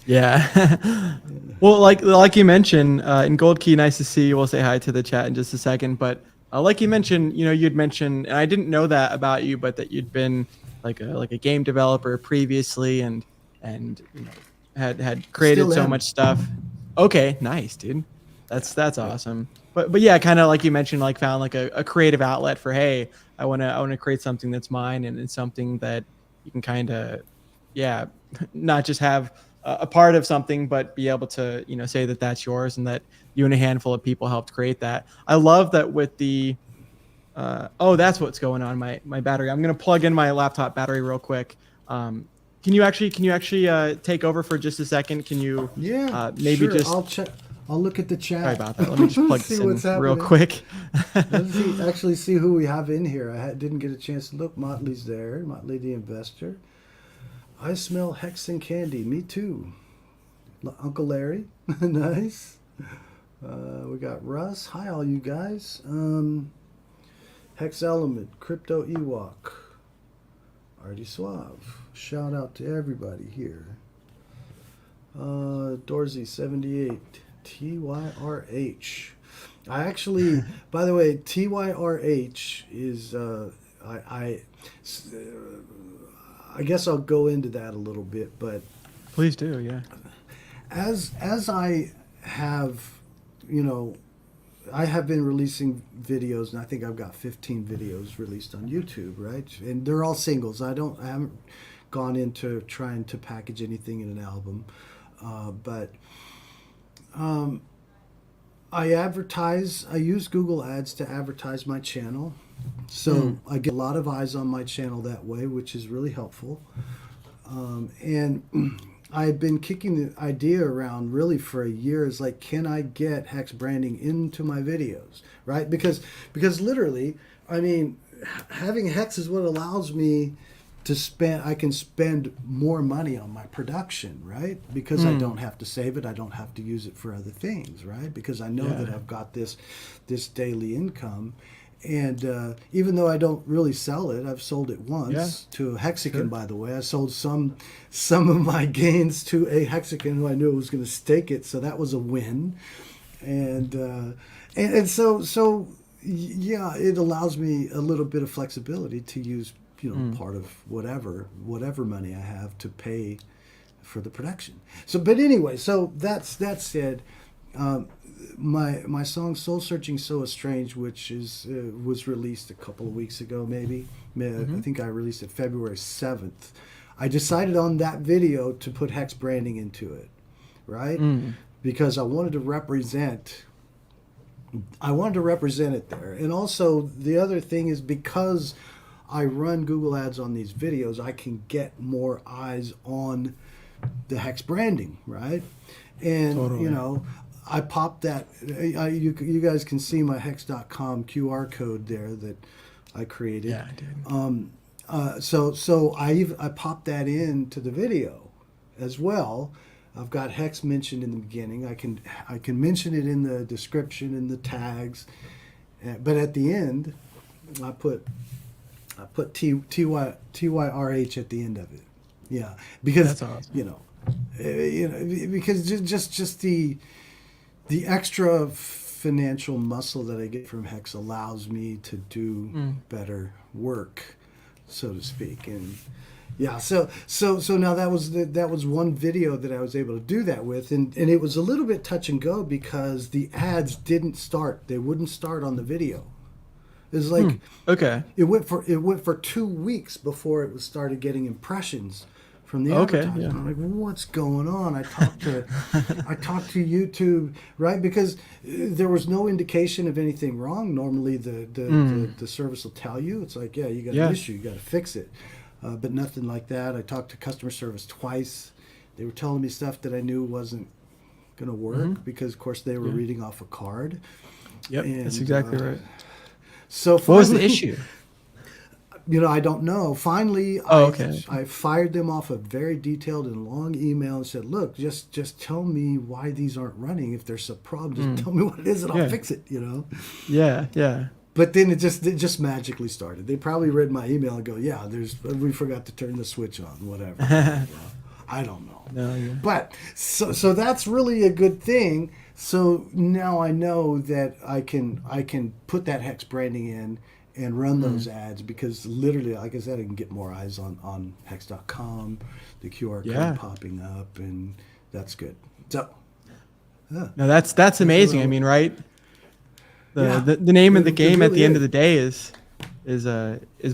Yeah. Well, like you mentioned, in Gold Key, nice to see you. We'll say hi to the chat in just a second. But like you mentioned, you'd mentioned, and I didn't know that about you, but that you'd been like a game developer previously, and had created so much stuff. Okay, nice, dude. That's awesome. But yeah, kind of like you mentioned, like found like a creative outlet for, hey, I want to create something that's mine, and it's something that you can kind of, not just have a part of something, but be able to, say that that's yours, and that you and a handful of people helped create that. I love that with the, that's what's going on. My battery. I'm going to plug in my laptop battery real quick. Can you actually take over for just a second? Can you maybe sure. just I'll look at the chat. Sorry about that. Let me just plug this in real quick. Let's see who we have in here. I didn't get a chance to look. Motley's there. Motley the investor. I smell Hex and candy. Me too. Uncle Larry. Nice. We got Russ. Hi, all you guys. Hex Element. Crypto Ewok. Artie Suave. Shout out to everybody here. Dorsey 78. TYRH. I actually, by the way, TYRH is, I guess I'll go into that a little bit, but Please do, yeah. as I have, I have been releasing videos, and I think I've got 15 videos released on YouTube, right? And they're all singles. I haven't gone into trying to package anything in an album, but I use Google Ads to advertise my channel. So I get a lot of eyes on my channel that way, which is really helpful. And I've been kicking the idea around really for a year. Is like, can I get hex branding into my videos, right? Because literally, I mean, having hex is what allows me to spend. I can spend more money on my production, right? Because I don't have to save it. I don't have to use it for other things, right? Because I know that I've got this daily income. And even though I don't really sell it, I've sold it once to a Hexagon, by the way. I sold some of my gains to a Hexagon who I knew was going to stake it, so that was a win. And so yeah, it allows me a little bit of flexibility to use part of whatever money I have to pay for the production. So, but anyway, so that said. My song "Soul Searching So Estranged," which was released a couple of weeks ago, maybe. I think I released it February 7th. I decided on that video to put hex branding into it, right? Because I wanted to represent it there. And also the other thing is, because I run Google Ads on these videos, I can get more eyes on the hex branding, right? And Totally. I popped that. You guys can see my hex.com QR code there that I created. Yeah, I did. So I popped that into the video as well. I've got hex mentioned in the beginning. I can mention it in the description and the tags, but at the end, I put TYRH at the end of it. Yeah, because That's awesome. Because just the extra financial muscle that I get from hex allows me to do better work, so to speak. And yeah, so now that was one video that I was able to do that with, and it was a little bit touch and go because the ads didn't start. They wouldn't start on the video. It was like it went for 2 weeks before it started getting impressions from the advertising. Yeah. I'm like, what's going on? I talked to YouTube, right? Because there was no indication of anything wrong. Normally the service will tell you. It's like, you got an issue, you got to fix it. But nothing like that. I talked to customer service twice. They were telling me stuff that I knew wasn't going to work because, of course, they were reading off a card. Yep, And, that's exactly right. So What was the issue? I don't know. Finally, I fired them off a very detailed and long email and said, look, just tell me why these aren't running. If there's a problem, just tell me what it is and I'll fix it, Yeah. But then it just magically started. They probably read my email and go, we forgot to turn the switch on, whatever. I don't know. No, yeah. But so that's really a good thing. So now I know that I can put that hex branding in and run those ads, because literally, like I said, I can get more eyes on hex.com, the QR code popping up, and that's good. So, No, that's amazing. I mean, right? The name of the game at the end of the day is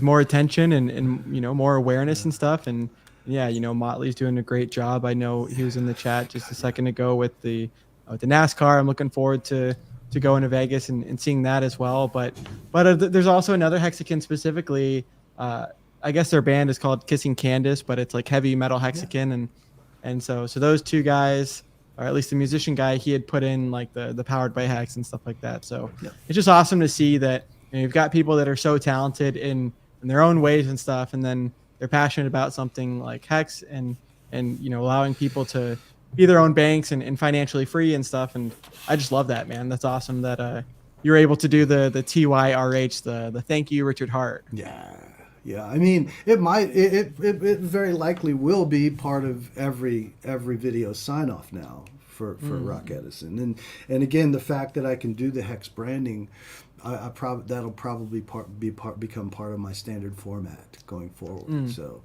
more attention and more awareness and stuff. And Motley's doing a great job. I know he was in the chat just a second ago with the NASCAR. I'm looking forward to going to Vegas and seeing that as well. But there's also another Hexagon specifically. I guess their band is called Kissing Candace, but it's like heavy metal Hexagon. And so those two guys, or at least the musician guy, he had put in like the Powered by Hex and stuff like that. So it's just awesome to see that you've got people that are so talented in their own ways and stuff. And then they're passionate about something like Hex and allowing people to be their own banks and financially free and stuff. And I just love that, man. That's awesome that you're able to do the TYRH, the thank you, Richard Hart. Yeah. Yeah. I mean, it very likely will be part of every video sign off now for Rock Edison. And again, the fact that I can do the hex branding, that'll probably become part of my standard format going forward. So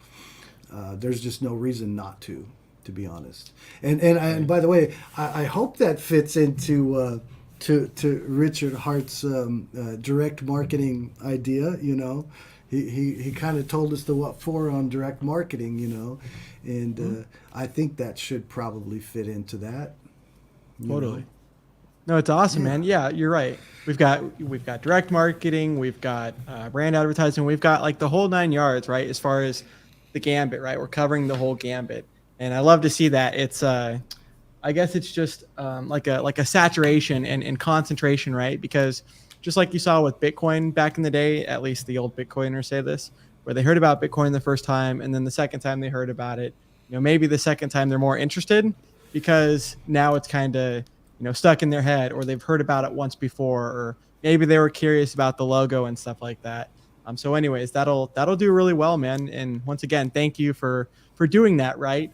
there's just no reason not to be honest. And by the way, I hope that fits into to Richard Hart's direct marketing idea. You know, he kind of told us the what for on direct marketing. You know, and I think that should probably fit into that. Totally. No, it's awesome, man. Yeah, you're right. We've got direct marketing, we've got brand advertising, we've got like the whole 9 yards, right? As far as the gambit, right? We're covering the whole gambit, and I love to see that. It's I guess it's just like a saturation and concentration, right? Because just like you saw with Bitcoin back in the day, at least the old Bitcoiners say this, where they heard about Bitcoin the first time, and then the second time they heard about it, you know, maybe the second time they're more interested because now it's kind of, you know, stuck in their head, or they've heard about it once before, or maybe they were curious about the logo and stuff like that. So anyways, that'll do really well, man. And once again, thank you for doing that, right?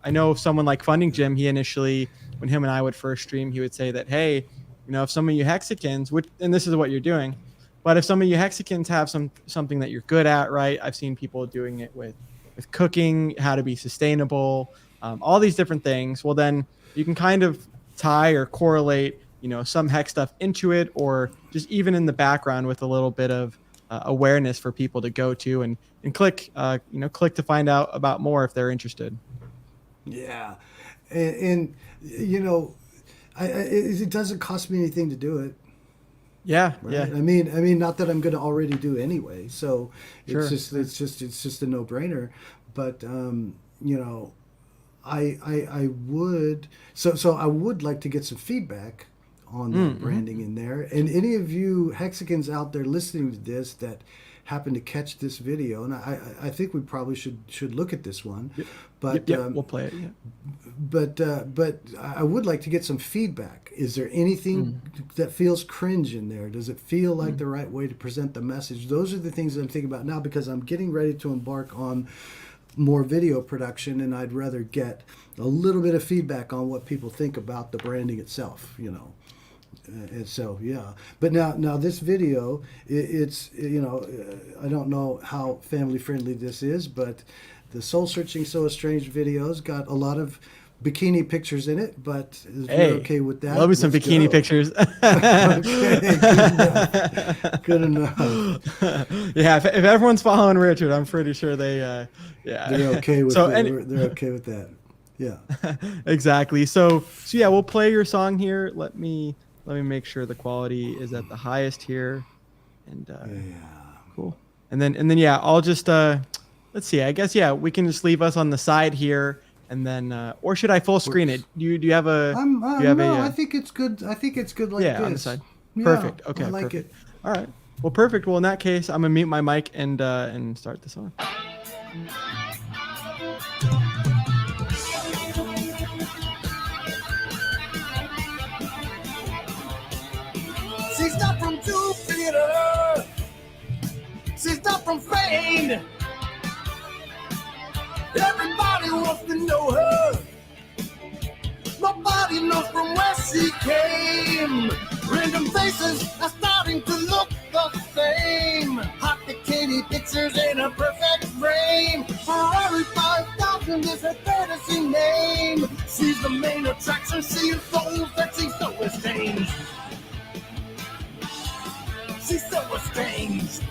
I know someone like Funding Jim, he initially, when him and I would first stream, he would say that, hey, you know, if some of you Hexicans, and this is what you're doing, but if some of you Hexicans have something that you're good at, right? I've seen people doing it with cooking, how to be sustainable, all these different things. Well, then you can kind of tie or correlate, you know, some hex stuff into it, or just even in the background with a little bit of awareness for people to go to and click, click to find out about more if they're interested. Yeah, and you know, it doesn't cost me anything to do it. Yeah, right? yeah. I mean, not that I'm going to already do anyway. So Sure. it's just a no-brainer. But you know, I would so I would like to get some feedback on that branding in there. And any of you Hexicans out there listening to this that happen to catch this video, and I think we probably should look at this one. Yep. But Yep, we'll play it. Yeah. But I would like to get some feedback. Is there anything that feels cringe in there? Does it feel like the right way to present the message? Those are the things that I'm thinking about now, because I'm getting ready to embark on more video production, and I'd rather get a little bit of feedback on what people think about the branding itself, you know. And so, yeah. But now this video, it's, you know, I don't know how family friendly this is, but the Soul Searching So Estranged videos got a lot of bikini pictures in it, but if you're okay with that, love me some bikini go. pictures. Okay, good enough. Yeah, if everyone's following Richard, I'm pretty sure they're okay with they're okay with that. Yeah. Exactly. So yeah, we'll play your song here. Let me make sure the quality is at the highest here, and cool. And then yeah, I'll just let's see. I guess yeah, we can just leave us on the side here, and then or should I full screen it? Do you have a? I think it's good. I think it's good like this. Yeah, on the side. Yeah, Perfect. Okay. I like perfect. it. All right. Well, perfect. Well, in that case, I'm gonna mute my mic and start the song. She's not from Jupiter. She's not from fame. Everybody wants to know her. Nobody knows from where she came. Random faces are starting to look the same. Hot bikini pictures in a perfect frame. Ferrari 5000 is her fantasy name. She's the main attraction. She is soul searching, so estranged. She's so estranged.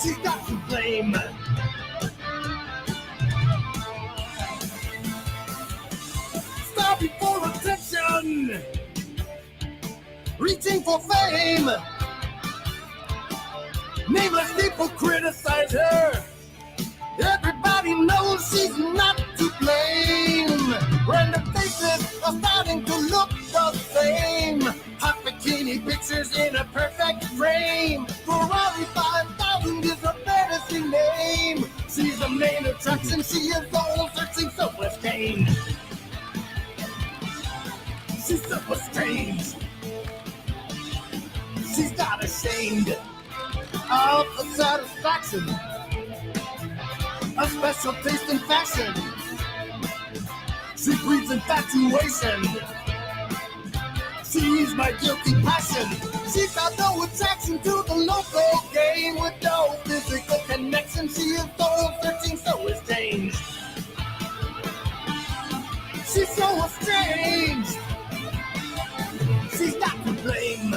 She's got to blame. Starving for attention, reaching for fame. Nameless people criticize her. Everybody knows she's not to blame. Random faces are starting to look the same. Hot bikini pictures in a perfect frame. Ferrari 5000 is her fantasy name. She's the main attraction. She is all searching, so estranged. She's so estranged. She's not ashamed. of satisfaction, a special taste in fashion. She breeds infatuation. She's my guilty passion. She's got no attraction to the local game with no physical connection. She is soul searching, so estranged. She's so estranged. She's not to blame.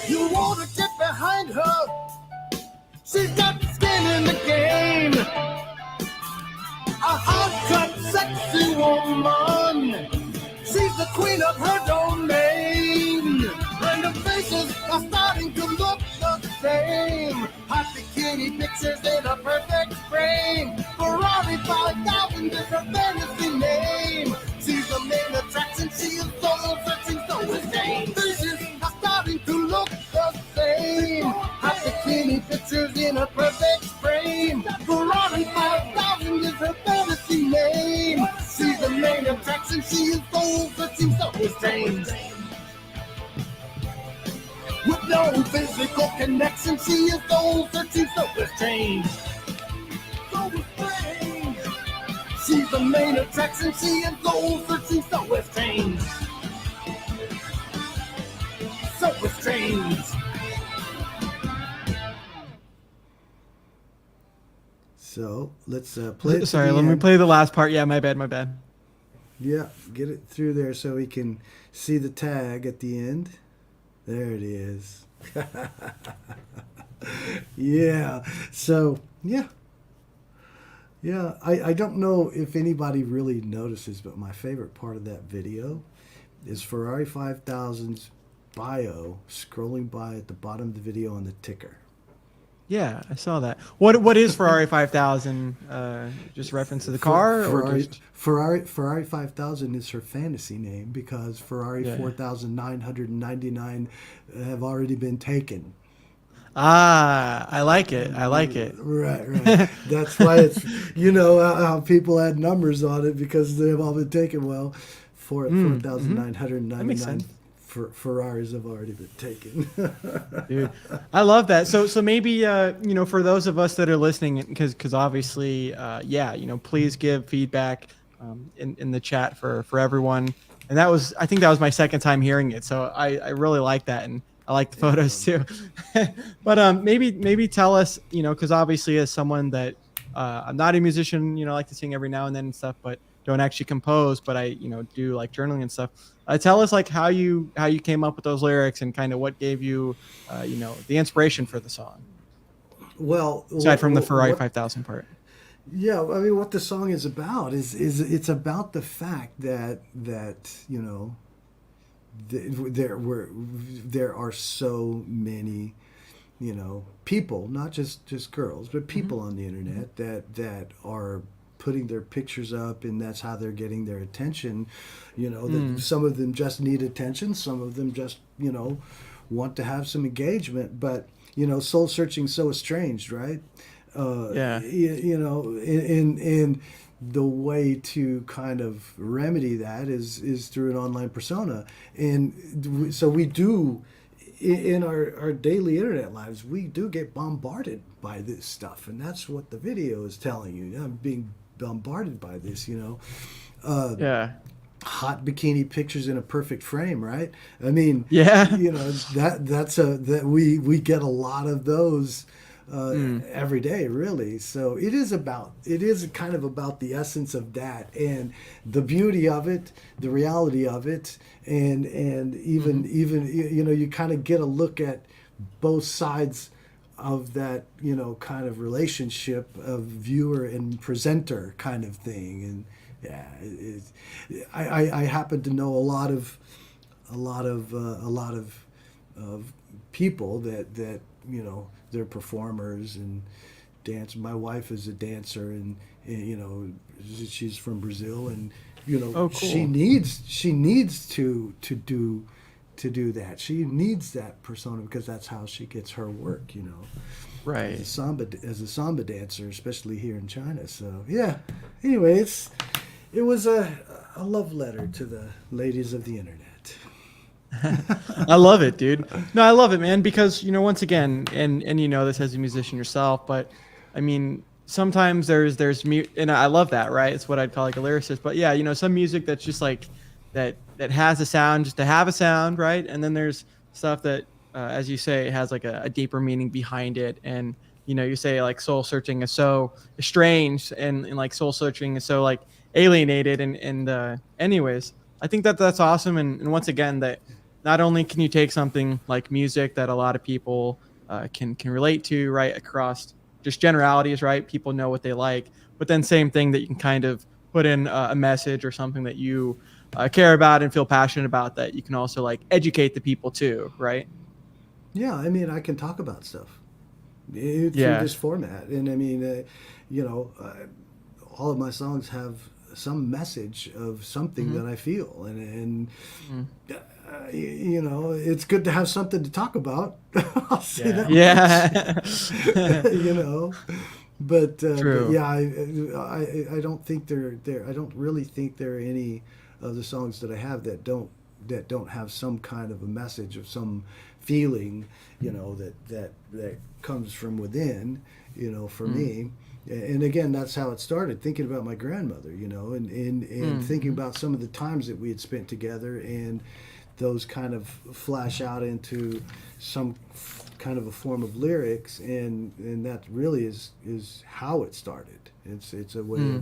You wanna get behind her? She's got skin in the game. A hot-cut, sexy woman. She's the queen of her domain. And the faces are starting to look the same. Hot bikini pictures in a perfect frame. Ferrari 5000 is her fantasy name. She's the main attraction. She is soul searching, so insane. Faces are starting to look the same. Hot bikini pictures in a perfect frame. Ferrari 5000 is her fantasy name. She's the main attraction. She is soul searching, so insane. With no physical connection, she is soul searching, so estranged. So estranged. She's the main attraction. She is soul searching, so estranged. So estranged. So let's play it. Sorry, let me play the last part. Yeah, my bad. Yeah, get it through there so we can see the tag at the end. There it is. Yeah. So, yeah. Yeah, I don't know if anybody really notices, but my favorite part of that video is Ferrari 5000's bio scrolling by at the bottom of the video on the ticker. Yeah, I saw that. What is Ferrari 5000? Just reference to the car, or just... Ferrari 5000 is her fantasy name because Ferrari 4999 have already been taken. Ah, I like it. Right. That's why it's how people add numbers on it because they've all been taken. Well, 4,999 Ferraris have already been taken. Dude, I love that. So maybe for those of us that are listening, because obviously please give feedback in the chat for everyone. And I think that was my second time hearing it, so I really like that, and I like the photos too. But maybe tell us, because obviously as someone that I'm not a musician, I like to sing every now and then and stuff, but don't actually compose, but I do like journaling and stuff. Tell us like how you came up with those lyrics and kind of what gave you the inspiration for the song. Well, aside from the Ferrari 5000 part. Yeah, I mean, what the song is about is it's about the fact that there are so many people, not just girls, but people on the internet that are putting their pictures up, and that's how they're getting their attention. That some of them just need attention, some of them just want to have some engagement, but soul searching, so estranged, right? And the way to kind of remedy that is through an online persona. And so we do, in our daily internet lives, we do get bombarded by this stuff. And that's what the video is telling you. I'm being bombarded by this, hot bikini pictures in a perfect frame, right? I mean, that we get a lot of those every day, really. So it is kind of about the essence of that and the beauty of it, the reality of it, and even you kind of get a look at both sides of that kind of relationship of viewer and presenter kind of thing. And I happen to know a lot of people that they're performers and dance. My wife is a dancer, and she's from Brazil, and cool. she needs to do that. She needs that persona because that's how she gets her work, right, as a samba dancer, especially here in China. So yeah, anyway, it was a love letter to the ladies of the internet. I love it, dude. No, I love it, man, because, once again, and this as a musician yourself, but I mean, sometimes and I love that, right? It's what I'd call like a lyricist, but yeah, some music that's just like that has a sound just to have a sound, right? And then there's stuff that, as you say, has like a deeper meaning behind it. And, you say like soul searching is so estranged, and like soul searching is so like alienated. And anyways, I think that's awesome. And once again, that not only can you take something like music that a lot of people can relate to, right, across just generalities, right? People know what they like, but then same thing that you can kind of put in a message or something that you care about and feel passionate about, that you can also like educate the people too, right? Yeah, I mean, I can talk about stuff through Yeah. this format, and I mean, all of my songs have some message of something that I feel, and it's good to have something to talk about. I'll say that Yeah. much. But True. yeah, I don't think I don't really think there are any of the songs that I have that don't have some kind of a message of some feeling, that comes from within, for me. And again, that's how it started, thinking about my grandmother, and thinking about some of the times that we had spent together, and those kind of flash out into some kind of a form of lyrics, and that really is how it started. It's a way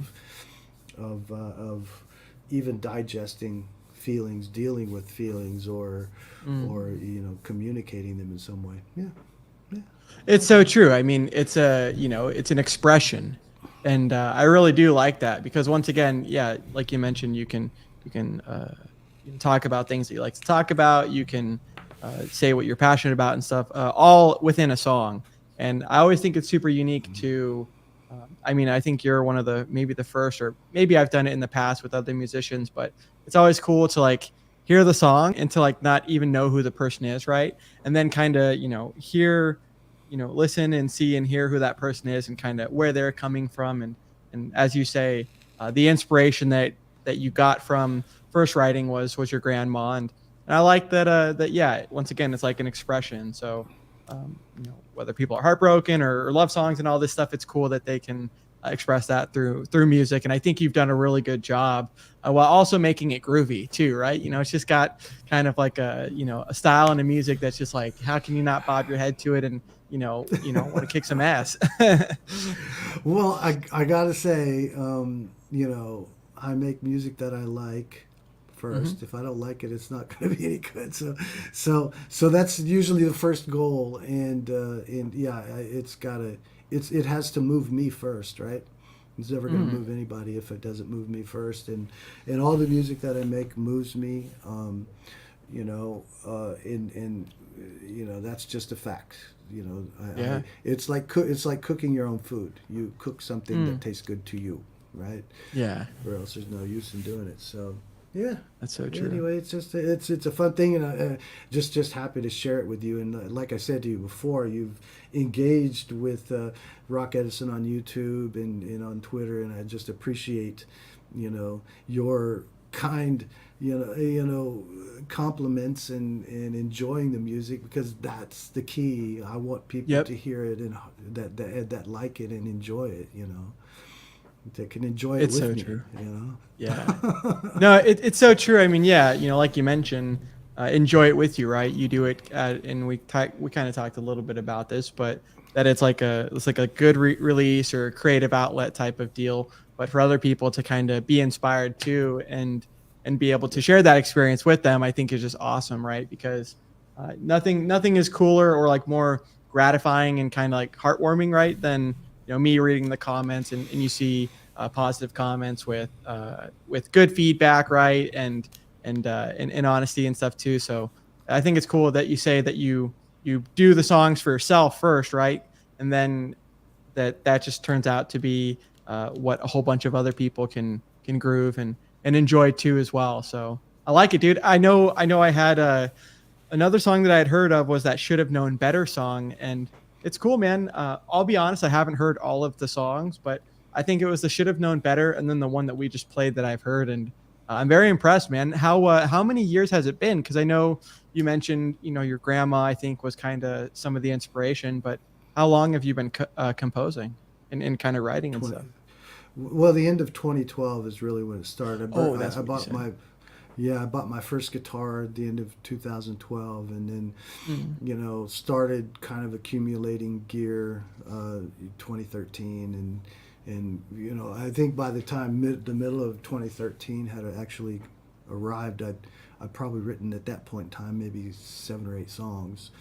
of even digesting feelings, dealing with feelings, or communicating them in some way. Yeah. It's so true. I mean, it's it's an expression, and I really do like that, because once again, yeah, like you mentioned, you can talk about things that you like to talk about. You can say what you're passionate about and stuff, all within a song. And I always think it's super unique to. I mean, I think you're one of maybe the first, or maybe I've done it in the past with other musicians, but it's always cool to like hear the song and to like not even know who the person is, right? And then kind of hear, listen and see and hear who that person is, and kind of where they're coming from, and as you say, the inspiration that you got from first writing was your grandma. And I like that yeah, once again, it's like an expression. So whether people are heartbroken or love songs and all this stuff, it's cool that they can express that through music. And I think you've done a really good job while also making it groovy too, right? It's just got kind of like a style and a music that's just like, how can you not bob your head to it and want to kick some ass? Well, I gotta say, I make music that I like first. If I don't like it, it's not going to be any good. So that's usually the first goal, and yeah, it has to move me first, right? It's never going to move anybody if it doesn't move me first, and all the music that I make moves me, that's just a fact. It's like cooking your own food. You cook something that tastes good to you, right? Yeah. Or else there's no use in doing it. So yeah, that's so true. Anyway, it's just it's a fun thing, and just happy to share it with you. And like I said to you before, you've engaged with Rock Edison on YouTube and on Twitter, and I just appreciate your kind compliments and enjoying the music, because that's the key. I want people to hear it and that like it and enjoy it. That can enjoy it it's with so me. True. Yeah. No, it's so true. I mean, yeah, like you mentioned, enjoy it with you, right? You do it, and we kind of talked a little bit about this, but that it's like a good release or creative outlet type of deal. But for other people to kind of be inspired too, and be able to share that experience with them, I think is just awesome, right? Because nothing is cooler or like more gratifying and kind of like heartwarming, right, than me reading the comments, and you see positive comments with good feedback, right, and honesty and stuff too. So I think it's cool that you say that you do the songs for yourself first, right, and then that just turns out to be what a whole bunch of other people can groove and enjoy too as well. So I like it, dude. I know I had another song that I had heard of was that Should Have Known Better song, and it's cool, man. I'll be honest, I haven't heard all of the songs, but I think it was the Should Have Known Better, and then the one that we just played that I've heard, and I'm very impressed, man. How many years has it been? Because I know you mentioned, your grandma, I think, was kind of some of the inspiration, but how long have you been composing and kind of writing and 20, stuff? well, the end of 2012 is really when it started. Oh, that's I what you bought said. I bought my first guitar at the end of 2012, and then, Mm. started kind of accumulating gear, 2013, and I think by the time the middle of 2013 had actually arrived, I'd probably written at that point in time maybe 7 or 8 songs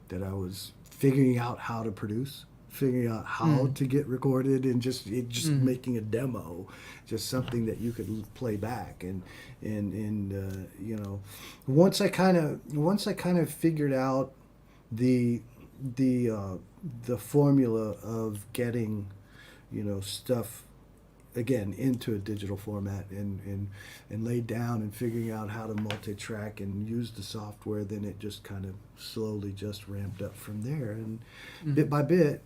that I was figuring out how to produce, figuring out how to get recorded, and just making a demo, just something that you could play back. And once I kind of figured out the the formula of getting stuff again into a digital format, and laid down and figuring out how to multi-track and use the software, then it just kind of slowly just ramped up from there, and bit by bit,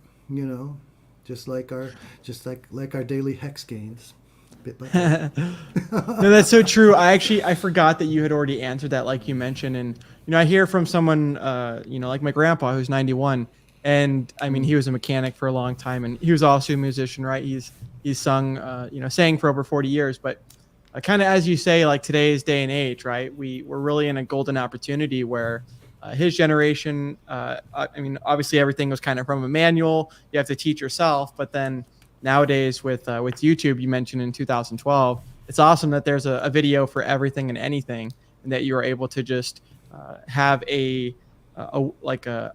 just like our daily hex gains, bit by bit. No, that's so true. I forgot that you had already answered that, like you mentioned. And, I hear from someone, like my grandpa who's 91. And I mean, he was a mechanic for a long time, and he was also a musician, right? He's sung, sang for over 40 years. But kind of as you say, like today's day and age, right? We're really in a golden opportunity where his generation, I mean, obviously everything was kind of from a manual. You have to teach yourself. But then nowadays with YouTube, you mentioned in 2012, it's awesome that there's a video for everything and anything, and that you are able to just have a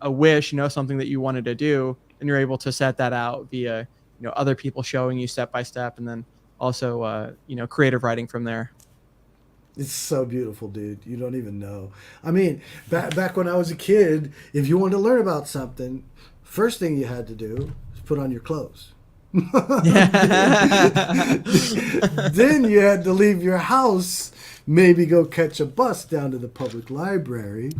wish, something that you wanted to do, and you're able to set that out via, other people showing you step by step, and then also, creative writing from there. It's so beautiful, dude. You don't even know. I mean, back when I was a kid, if you wanted to learn about something, first thing you had to do is put on your clothes. Then you had to leave your house, maybe go catch a bus down to the public library,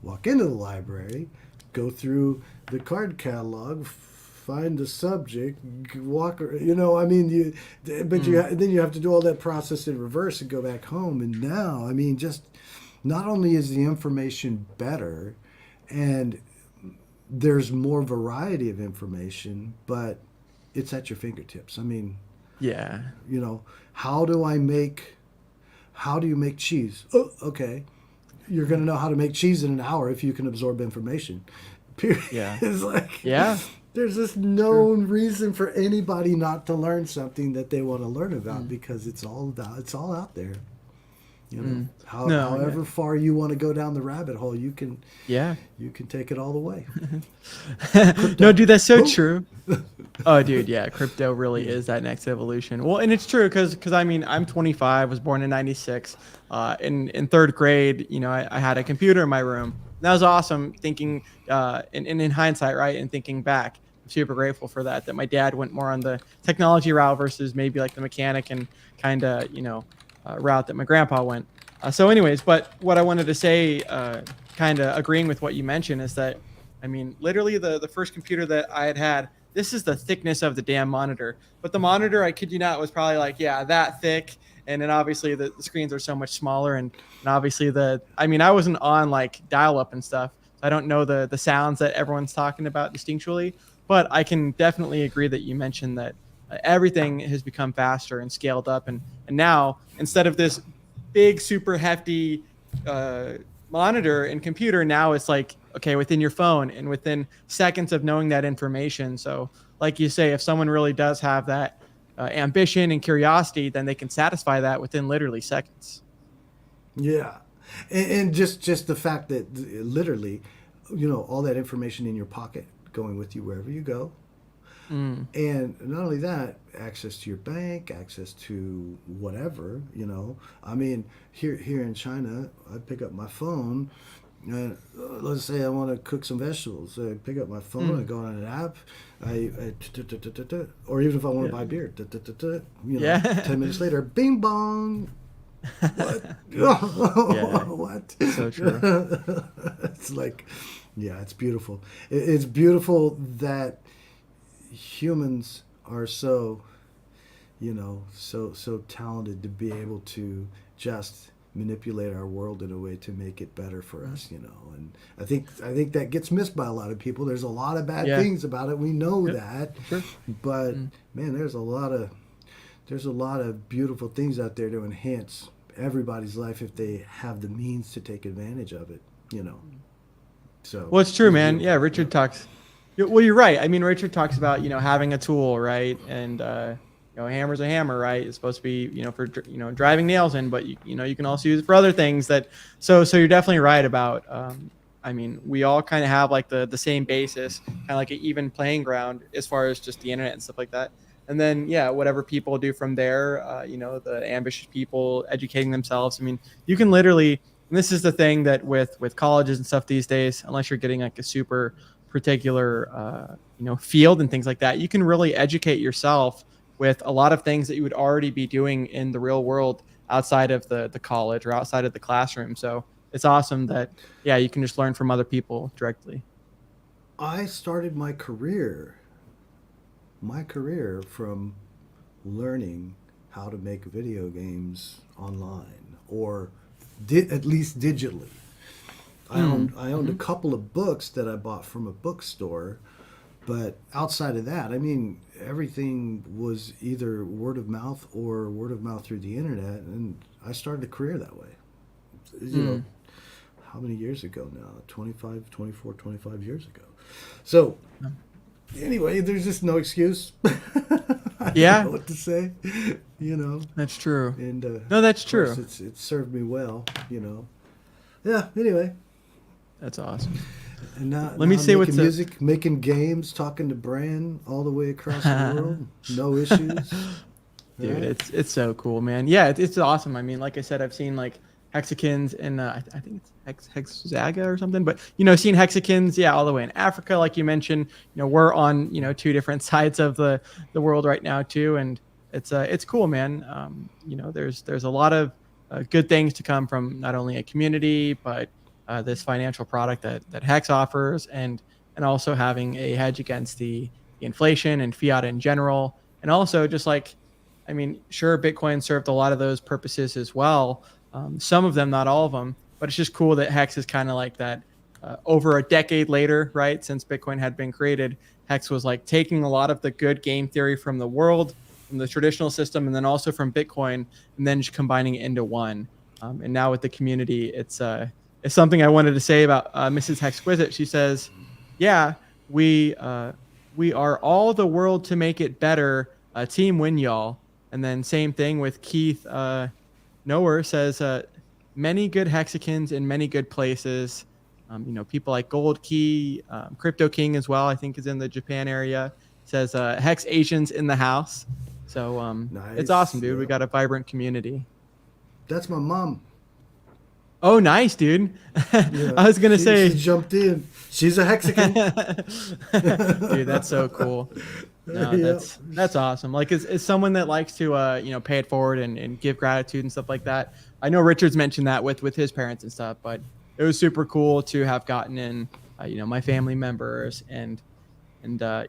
walk into the library, go through the card catalog, find the subject, walk. I mean, then you have to do all that process in reverse and go back home. And now, I mean, just not only is the information better, and there's more variety of information, but it's at your fingertips. I mean, Yeah. how do you make cheese? Oh, okay. You're going to know how to make cheese in an hour if you can absorb information. Period. Yeah. It's like, Yeah. there's this known reason for anybody not to learn something that they want to learn about, because it's all out there. However far you want to go down the rabbit hole, you can take it all the way. No, dude, that's so true. Oh, dude, yeah, crypto really is that next evolution. Well, and it's true because I mean, I'm 25, was born in '96. In third grade, I had a computer in my room. That was awesome. Thinking, in hindsight, right, and thinking back, I'm super grateful for that. That my dad went more on the technology route versus maybe like the mechanic and kind of route that my grandpa went. So anyways, but what I wanted to say, kind of agreeing with what you mentioned, is that, I mean, literally the first computer that I had, this is the thickness of the damn monitor. But the monitor, I kid you not, was probably like, that thick. And then obviously the screens are so much smaller. And obviously I wasn't on like dial up and stuff. So I don't know the sounds that everyone's talking about distinctually. But I can definitely agree that you mentioned that everything has become faster and scaled up. And now, instead of this big, super hefty monitor and computer, now it's like, okay, within your phone and within seconds of knowing that information. So like you say, if someone really does have that ambition and curiosity, then they can satisfy that within literally seconds. Yeah. And just the fact that literally, all that information in your pocket going with you wherever you go. And not only that, access to your bank, access to whatever, I mean, here in China, I pick up my phone, and let's say I want to cook some vegetables. I pick up my phone, I go on an app, or even if I want to buy beer, 10 minutes later, bing bong. What? What? So true. It's like, it's beautiful. It's beautiful that humans are so talented to be able to just manipulate our world in a way to make it better for us, you know. And I think that gets missed by a lot of people. There's a lot of bad things about it. We know that, but man, there's a lot of beautiful things out there to enhance everybody's life if they have the means to take advantage of it, you know. So well, it's true, man. Yeah, Richard talks. Well, you're right. I mean, Richard talks about, you know, having a tool, right? And you know, hammer's a hammer, right? It's supposed to be, you know, for, you know, driving nails in, but you know, you can also use it for other things that, so you're definitely right about, I mean, we all kind of have like the same basis, kind of like an even playing ground as far as just the internet and stuff like that. And then, yeah, whatever people do from there, you know, the ambitious people educating themselves. I mean, you can literally, and this is the thing that with colleges and stuff these days, unless you're getting like a super particular, you know, field and things like that, you can really educate yourself with a lot of things that you would already be doing in the real world outside of the college or outside of the classroom. So it's awesome that, yeah, you can just learn from other people directly. I started my career from learning how to make video games online, or at least digitally. I owned a couple of books that I bought from a bookstore, but outside of that, I mean, everything was either word of mouth or word of mouth through the internet, and I started a career that way. You know, how many years ago now? 25 years ago. So anyway, there's just no excuse. I don't know what to say, you know. That's true. And no, that's true. It served me well, you know. Yeah, anyway. That's awesome. And now, let me say what's music, making games, talking to Bran all the way across the world, no issues. Dude, it's so cool, man. Yeah, it's awesome. I mean, like I said, I've seen like hexagons in I think it's Hexaga or something, but you know, seeing hexagons, yeah, all the way in Africa, like you mentioned. You know, we're on, you know, two different sides of the world right now too, and it's cool, man. You know, there's a lot of good things to come from not only a community, but this financial product that Hex offers, and also having a hedge against the inflation and fiat in general. And also just like, I mean, sure, Bitcoin served a lot of those purposes as well. Some of them, not all of them, but it's just cool that Hex is kind of like that over a decade later, right? Since Bitcoin had been created, Hex was like taking a lot of the good game theory from the world, from the traditional system, and then also from Bitcoin, and then just combining it into one. And now with the community, it's something I wanted to say about Mrs. Hexquisite. She says, yeah, we are all the world to make it better. Team win, y'all. And then same thing with Keith Noer says, many good hexagons in many good places. You know, people like Gold Key, Crypto King as well, I think is in the Japan area. Says Hex Asians in the house. So nice. It's awesome, dude. We got a vibrant community. That's my mom. Oh, nice, dude. Yeah, I was going to say. She jumped in. She's a hexagon. Dude, that's so cool. No, that's awesome. Like, as someone that likes to, you know, pay it forward and give gratitude and stuff like that. I know Richard's mentioned that with his parents and stuff, but it was super cool to have gotten in, you know, my family members and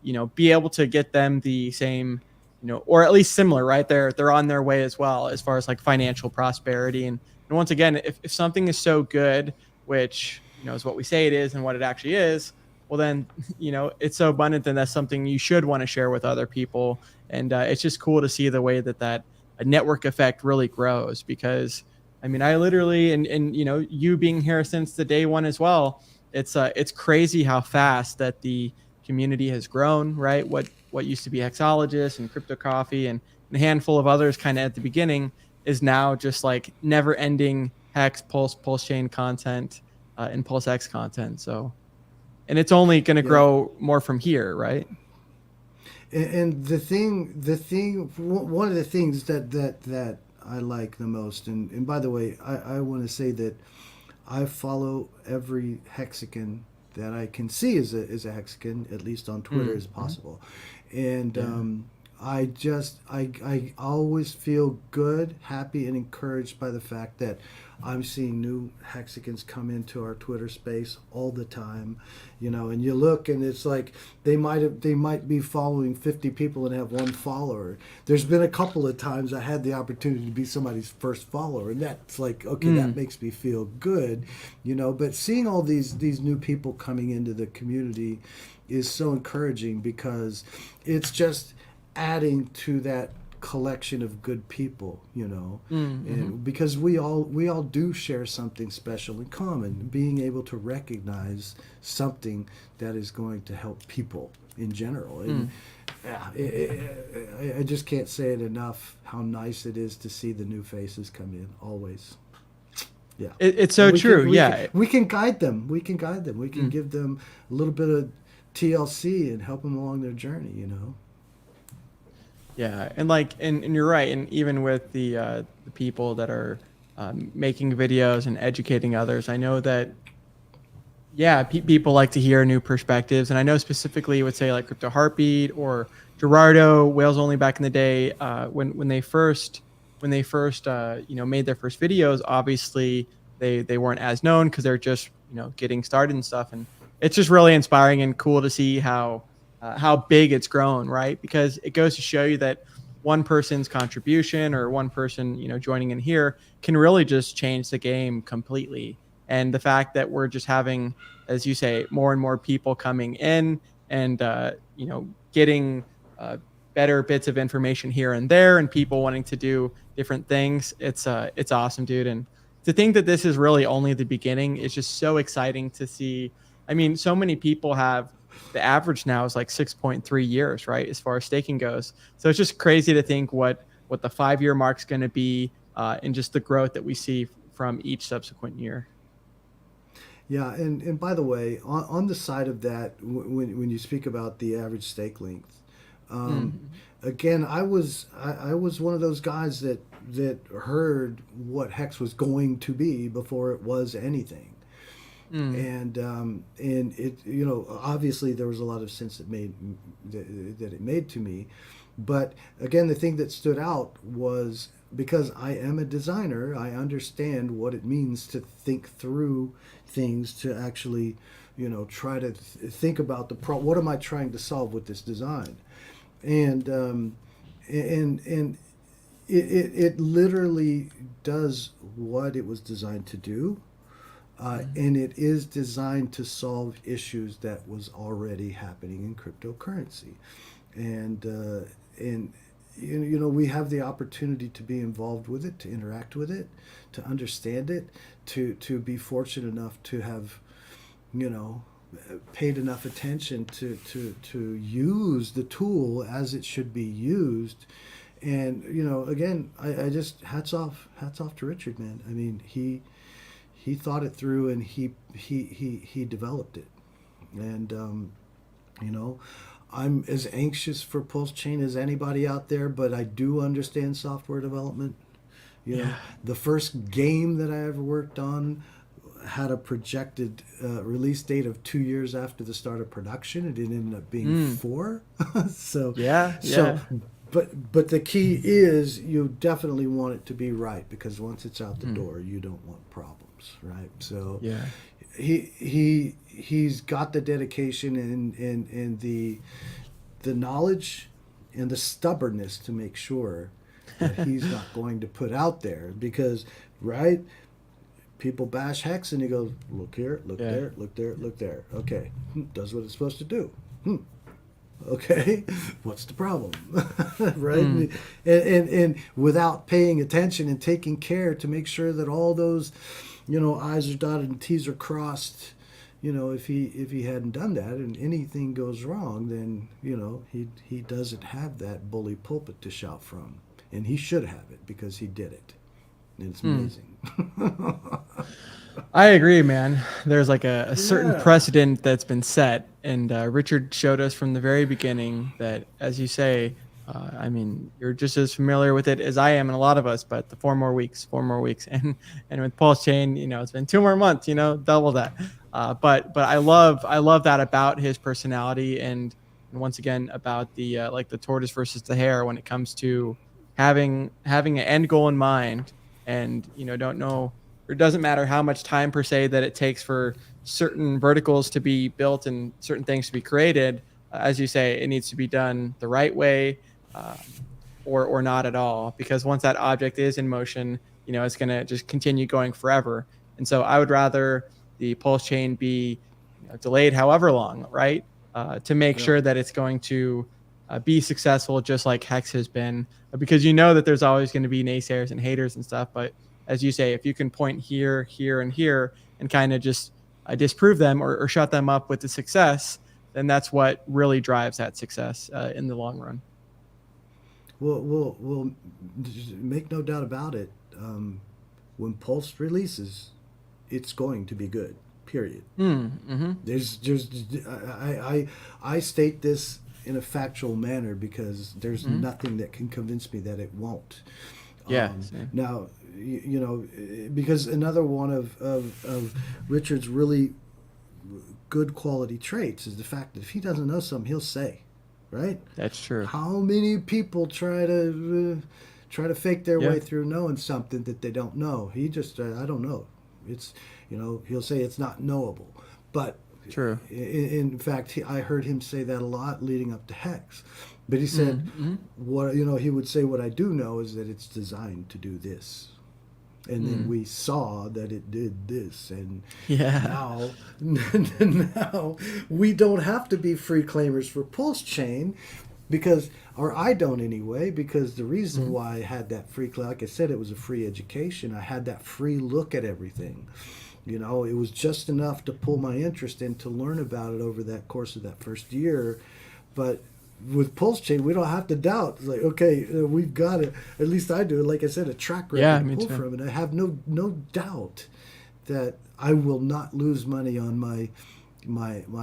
you know, be able to get them the same, you know, or at least similar, right? They're on their way as well, as far as like financial prosperity. And once again, if something is so good, which, you know, is what we say it is and what it actually is, well then, you know, it's so abundant, then that's something you should want to share with other people. And it's just cool to see the way that a network effect really grows, because I mean, I literally, and you know, you being here since the day one as well, it's crazy how fast that the community has grown, right? What used to be Hexologist and Crypto Coffee and a handful of others kind of at the beginning is now just like never ending Hex, PulseChain content, and PulseX content. So, and it's only going to grow more from here, right? And the thing, one of the things that I like the most, and by the way, I want to say that I follow every hexagon that I can see is a hexagon, at least on Twitter as possible. And I always feel good, happy, and encouraged by the fact that I'm seeing new Hexicans come into our Twitter space all the time, and you look and it's like they might be following 50 people and have one follower. There's been a couple of times I had the opportunity to be somebody's first follower, and that's like, okay, that makes me feel good, but seeing all these new people coming into the community is so encouraging, because it's just adding to that collection of good people, and because we all do share something special in common, being able to recognize something that is going to help people in general. And I just can't say it enough how nice it is to see the new faces come in always. Yeah, It's so true. We can guide them. We can give them a little bit of TLC and help them along their journey. Yeah, and you're right. And even with the people that are making videos and educating others, I know that people like to hear new perspectives. And I know specifically, would say like Crypto Heartbeat or Gerardo, Whales Only back in the day, when they first made their first videos. Obviously, they weren't as known because they're just getting started and stuff. And it's just really inspiring and cool to see how big it's grown, right? Because it goes to show you that one person's contribution or one person, joining in here can really just change the game completely. And the fact that we're just having, as you say, more and more people coming in and, getting better bits of information here and there, and people wanting to do different things. It's awesome, dude. And to think that this is really only the beginning is just so exciting to see. I mean, so many people have, the average now is like 6.3 years, right, as far as staking goes. So it's just crazy to think what the 5-year mark's going to be, and just the growth that we see from each subsequent year. Yeah, and by the way, on the side of that, when you speak about the average stake length, again, I was one of those guys that heard what Hex was going to be before it was anything. And it, obviously there was a lot of sense that it made to me, but again, the thing that stood out was because I am a designer, I understand what it means to think through things, to actually, try to think about what am I trying to solve with this design, and it literally does what it was designed to do. And it is designed to solve issues that was already happening in cryptocurrency, and we have the opportunity to be involved with it, to interact with it, to understand it, to be fortunate enough to have, paid enough attention to use the tool as it should be used. And again, I just hats off to Richard, man. I mean, he thought it through, and he developed it. And I'm as anxious for PULSECHAIN as anybody out there, but I do understand software development. The first game that I ever worked on had a projected release date of 2 years after the start of production. It ended up being 4. So But the key is you definitely want it to be right, because once it's out the door, you don't want problems, right? So he's got the dedication and the knowledge and the stubbornness to make sure that he's not going to put out there, because people bash Hex and he goes, look here, look there, look there, look there. Okay, does what it's supposed to do. Okay, what's the problem? Right? And without paying attention and taking care to make sure that all those, I's are dotted and T's are crossed, if he hadn't done that and anything goes wrong, then, he doesn't have that bully pulpit to shout from. And he should have it, because he did it. And it's amazing. I agree, man. There's like a certain precedent that's been set, and Richard showed us from the very beginning that, as you say, I mean, you're just as familiar with it as I am, and a lot of us. But the 4 more weeks, and with PULSECHAIN, it's been 2 more months, double that. But I love that about his personality, and once again about the like the tortoise versus the hare when it comes to having an end goal in mind, and don't know it doesn't matter how much time per se that it takes for certain verticals to be built and certain things to be created. As you say, it needs to be done the right way, or not at all, because once that object is in motion, it's going to just continue going forever. And so I would rather the pulse chain be delayed however long, right? To make sure that it's going to be successful, just like Hex has been, because that there's always going to be naysayers and haters and stuff. But as you say, if you can point here, here, and here, and kind of just disprove them or shut them up with the success, then that's what really drives that success in the long run. We'll make no doubt about it. When Pulse releases, it's going to be good. Period. Mm-hmm. I state this in a factual manner because there's nothing that can convince me that it won't. Yeah. Now, because another one of Richard's really good quality traits is the fact that if he doesn't know something, he'll say, right? That's true. How many people try to fake their way through knowing something that they don't know? He just, I don't know. It's, he'll say it's not knowable. But true. In fact, I heard him say that a lot leading up to Hex. But he said, what he would say, what I do know is that it's designed to do this. And then we saw that it did this, and now we don't have to be free claimers for PulseChain, or I don't anyway, because the reason why I had that free, like I said, it was a free education. I had that free look at everything. It was just enough to pull my interest in to learn about it over that course of that first year, but with PulseChain, we don't have to doubt. It's like, okay, we've got it. At least I do. Like I said, a track record to pull from, and I have no doubt that I will not lose money on my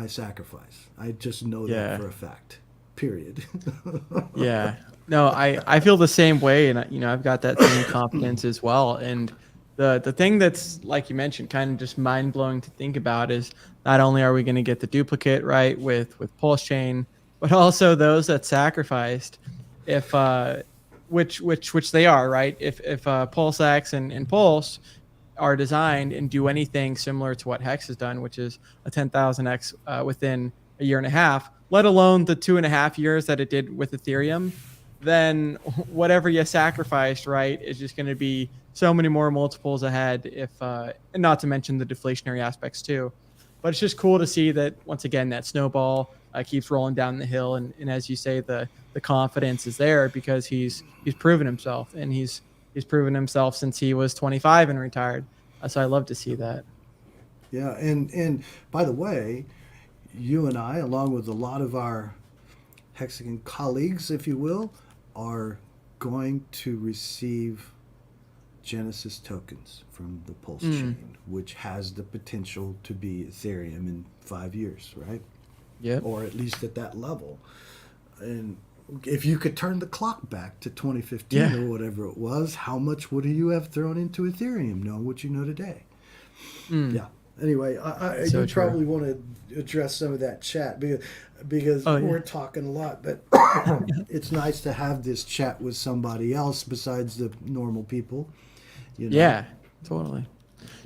sacrifice. I just know that for a fact. Period. Yeah. No, I feel the same way, and I've got that same confidence as well. And the thing that's, like you mentioned, kind of just mind blowing to think about is not only are we going to get the duplicate right with PulseChain, but also those that sacrificed, if which they are, right? If PulseX and Pulse are designed and do anything similar to what Hex has done, which is a 10,000x within a year and a half, let alone the 2.5 years that it did with Ethereum, then whatever you sacrificed, right, is just going to be so many more multiples ahead. And not to mention the deflationary aspects too. But it's just cool to see that, once again, that snowball keeps rolling down the hill, and as you say, the confidence is there because he's proven himself, and he's proven himself since he was 25 and retired. So I love to see that. Yeah, and by the way, you and I, along with a lot of our Hexagon colleagues, if you will, are going to receive Genesis tokens from the Pulse chain, which has the potential to be Ethereum in 5 years, right? Yeah. Or at least at that level. And if you could turn the clock back to 2015 or whatever it was, how much would you have thrown into Ethereum, knowing what you know today? Yeah. Anyway, I do probably want to address some of that chat because we're talking a lot, but it's nice to have this chat with somebody else besides the normal people. Yeah, totally.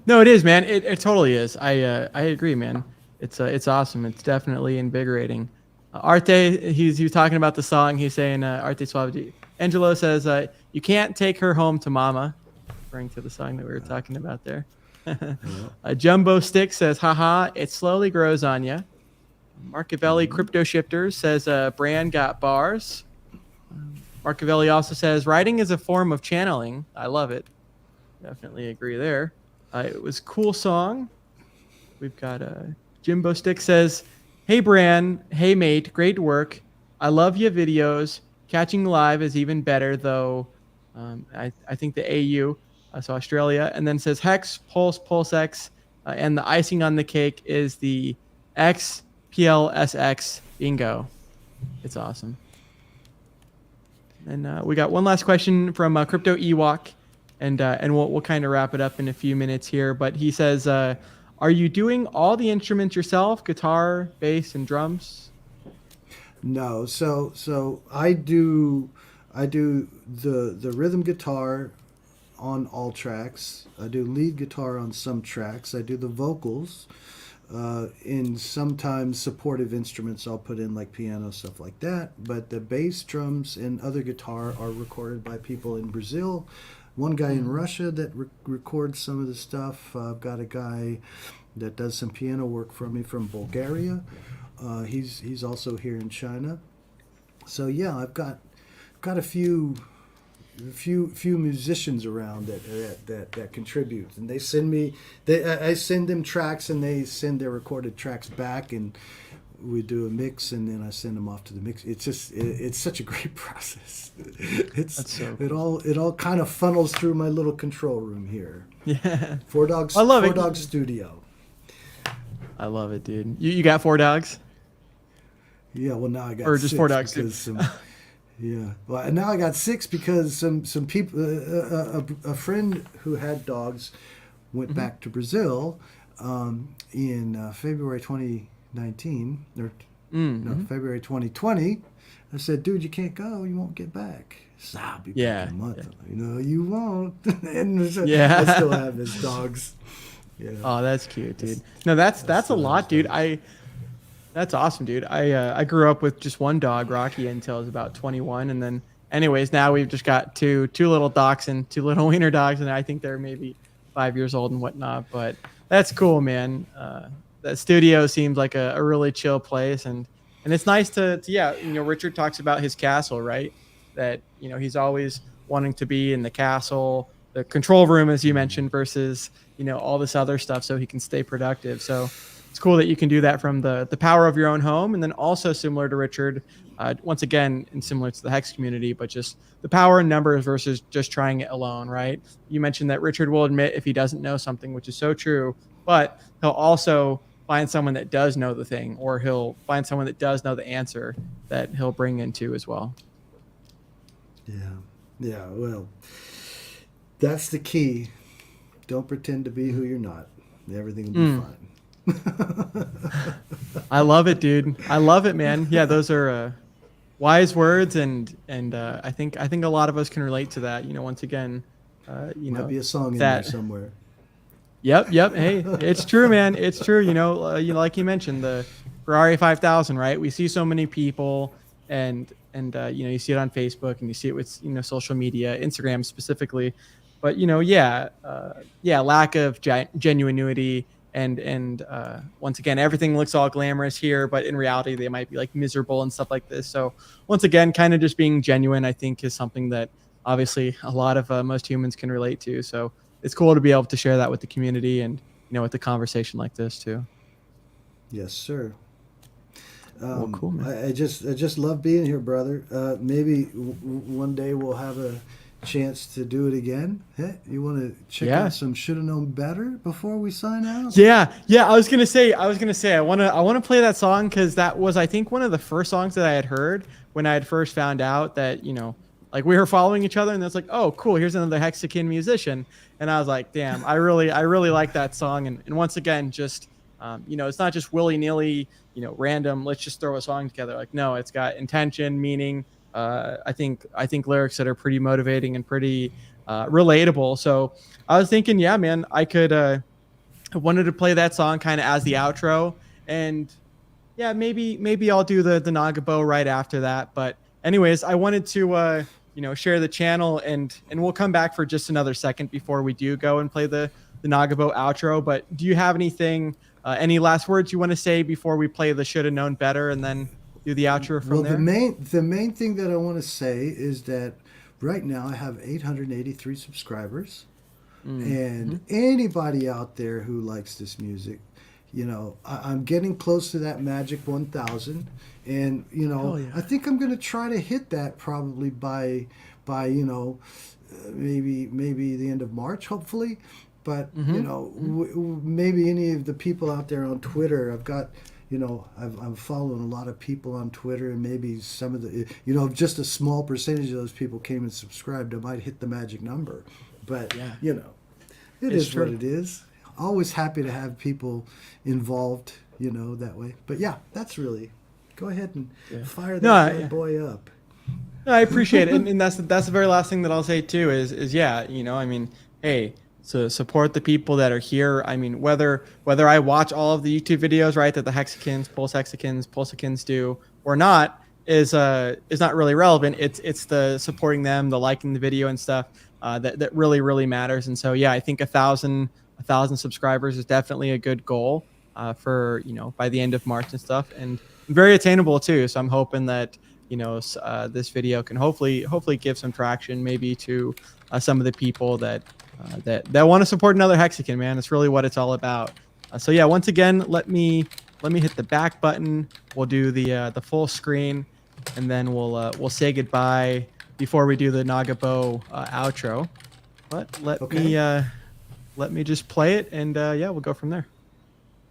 No, it is, man. It totally is. I agree, man. It's awesome. It's definitely invigorating. Arte, he was talking about the song. He's saying, Arte Suave. Angelo says, you can't take her home to mama, referring to the song that we were talking about there. Jumbo Stick says, haha, it slowly grows on ya. Marcavelli Crypto Shifters says, Bran got bars. Marcavelli also says, writing is a form of channeling. I love it. Definitely agree there. It was a cool song. We've got Jimbo Stick says, hey Bran, hey mate, great work. I love your videos. Catching live is even better though. I think the AU, so Australia, and then says Hex, Pulse, PulseX, and the icing on the cake is the XPLSX bingo. It's awesome. And we got one last question from Crypto Ewok, and we'll kind of wrap it up in a few minutes here. But he says, are you doing all the instruments yourself, guitar, bass, and drums? No. So I do the rhythm guitar on all tracks. I do lead guitar on some tracks. I do the vocals. In sometimes supportive instruments I'll put in like piano, stuff like that. But the bass, drums, and other guitar are recorded by people in Brazil. One guy in Russia that records some of the stuff. I've got a guy that does some piano work for me from Bulgaria. He's also here in China. So yeah, I've got a few musicians around that contribute, and they send me. I send them tracks, and they send their recorded tracks back, and we do a mix, and then I send them off to the mix. It's such a great process. That's so cool. It all kind of funnels through my little control room here. Yeah. Four Dogs. I love it. 4 Dogs Studio. I love it, dude. You got 4 dogs? Yeah. Well, now I got or just 6 4 dogs. because yeah. Well, now I got 6 because some people, a friend who had dogs, went back to Brazil in February 2019 or no, February 2020. I said, dude, you can't go. You won't get back. So I'll be back in a month. Yeah. No, you won't. And so Yeah. I still have his dogs. Yeah. Oh, that's cute, dude. No, that's a lot, dude. That's awesome, dude. I grew up with just one dog, Rocky, until I was about 21, and then, anyways, now we've just got two little dachshund, 2 little wiener dogs, and I think they're maybe 5 years old and whatnot. But that's cool, man. That studio seems like a really chill place, and it's nice to yeah. Richard talks about his castle, right? That he's always wanting to be in the castle, the control room, as you mentioned, versus all this other stuff, so he can stay productive. So it's cool that you can do that from the power of your own home, and then also similar to Richard, once again, and similar to the Hex community, but just the power in numbers versus just trying it alone, right? You mentioned that Richard will admit if he doesn't know something, which is so true, but he'll also find someone that does know the thing, or he'll find someone that does know the answer that he'll bring into as well. Yeah. Well, that's the key. Don't pretend to be who you're not. Everything will be fine. I love it, dude. I love it, man. Yeah, those are wise words, and I think a lot of us can relate to that. Once again, Might be a song in there somewhere. Yep. Hey, it's true, man. It's true. Like you mentioned, the Ferrari 5000, right? We see so many people, and you see it on Facebook, and you see it with social media, Instagram specifically. But lack of genuinity, and once again, everything looks all glamorous here, but in reality, they might be like miserable and stuff like this. So once again, kind of just being genuine, I think, is something that obviously a lot of most humans can relate to. So it's cool to be able to share that with the community, and with a conversation like this too. Yes, sir. Well, cool, man. I just love being here, brother. Maybe one day we'll have a chance to do it again. Hey, you want to check out some Shoulda Known Better before we sign out? Yeah. I was gonna say I want to play that song, because that was, I think, one of the first songs that I had heard when I had first found out that like we were following each other, and it's like, oh, cool, here's another Hexakin musician, and I was like, damn, I really like that song, and once again, just it's not just willy-nilly, random, let's just throw a song together. Like, no, it's got intention, meaning. I think lyrics that are pretty motivating and pretty relatable. So I was thinking, yeah, man, I wanted to play that song kind of as the outro, and yeah, maybe I'll do the Nagabo right after that. But anyways, I wanted to share the channel, and we'll come back for just another second before we do go and play the Nagabo outro. But do you have anything, any last words you want to say before we play the Shoulda Known Better, and then do the outro from there? The main thing that I want to say is that right now I have 883 subscribers, and anybody out there who likes this music, I'm getting close to that magic 1,000, and I think I'm going to try to hit that probably by maybe the end of March, hopefully. But maybe any of the people out there on Twitter, I've got. I'm following a lot of people on Twitter, and maybe some of the, just a small percentage of those people came and subscribed. I might hit the magic number, but it is true. What it is. Always happy to have people involved, that way. But yeah, that's really. Go ahead and fire that boy up. No, I appreciate it, and that's the very last thing that I'll say too. Is yeah, you know, I mean, hey, so support the people that are here. I mean, whether I watch all of the YouTube videos, right, that the Hexicans, Pulsechans do or not, is not really relevant. It's the supporting them, the liking the video and stuff that really matters. And so yeah, I think 1,000 subscribers is definitely a good goal for, you know, by the end of March and stuff, and very attainable too. So I'm hoping that, you know, this video can hopefully give some traction maybe to some of the people that want to support another Hexican, man. It's really what it's all about. So yeah, once again, let me hit the back button. We'll do the full screen, and then we'll say goodbye before we do the Nagabo outro. But let me just play it, and yeah, we'll go from there.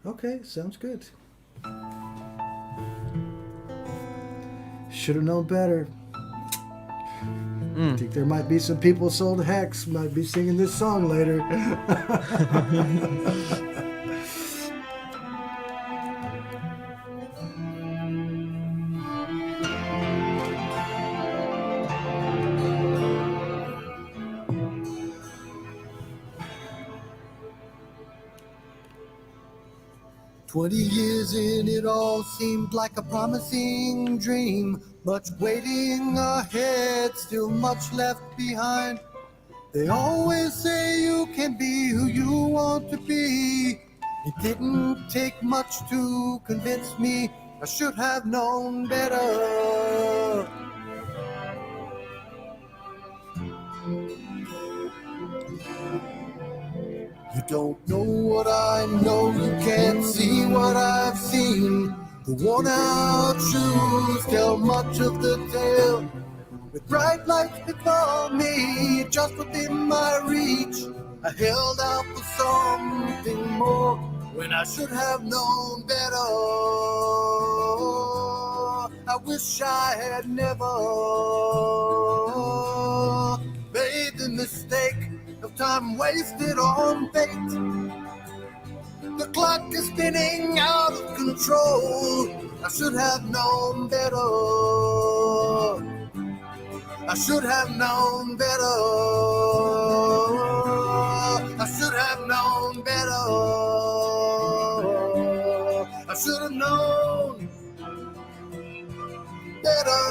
Okay, sounds good. Should have known better. I think there might be some people sold Hex might be singing this song later. 20 years in, it all seemed like a promising dream. Much waiting ahead, still much left behind. They always say you can be who you want to be. It didn't take much to convince me. I should have known better. You don't know what I know, you can't see what I've seen. The worn out shoes tell much of the tale. With bright lights before me, just within my reach, I held out for something more when I should have known better. I wish I had never made the mistake of time wasted on fate. The clock is spinning out of control. I should have known better. I should have known better. I should have known better. I should have known better.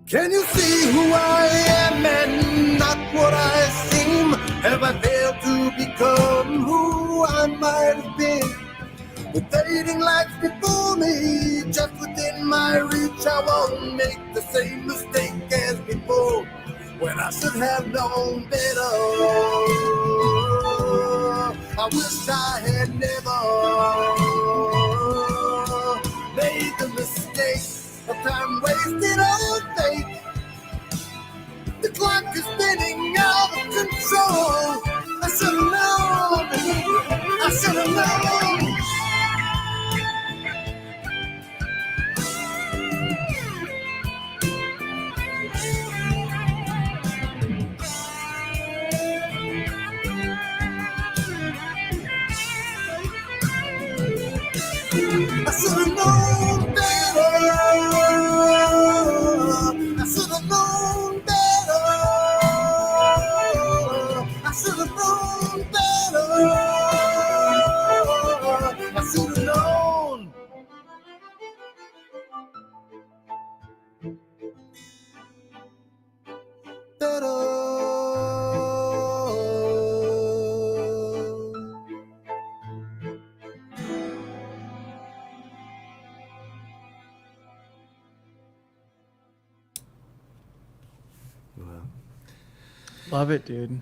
Can you see who I am and not what I seem? Have I failed to become who I might have been? With fading lights before me, just within my reach, I won't make the same mistake as before, when I should have known better. I wish I had never made the mistake of time wasted on fate. The clock is spinning out of control. I should have known. I should have known. I should have known better. I should have known better. I should have known better. I should have known. Better. Love it, dude.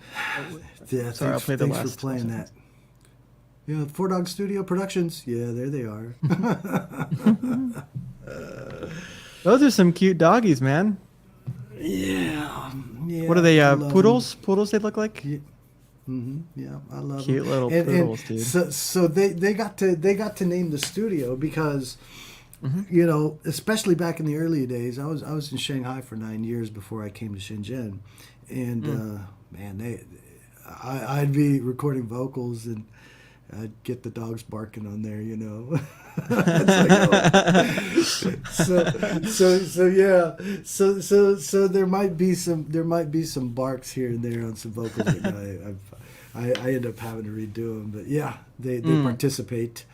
Yeah, Sorry, I'll play the thanks last for playing that. Yeah, Four Dog Studio Productions. Yeah, there they are. Those are some cute doggies, man. Yeah. What are they? I love Poodles? Poodles? They look like. Yeah. Yeah, I love Cute them. little poodles, dude. So they got to name the studio because, you know, especially back in the early days, I was in Shanghai for 9 years before I came to Shenzhen, and man, I'd be recording vocals and I'd get the dogs barking on there, you know. It's like, oh. So there might be some barks here and there on some vocals that I end up having to redo them, but yeah, they participate.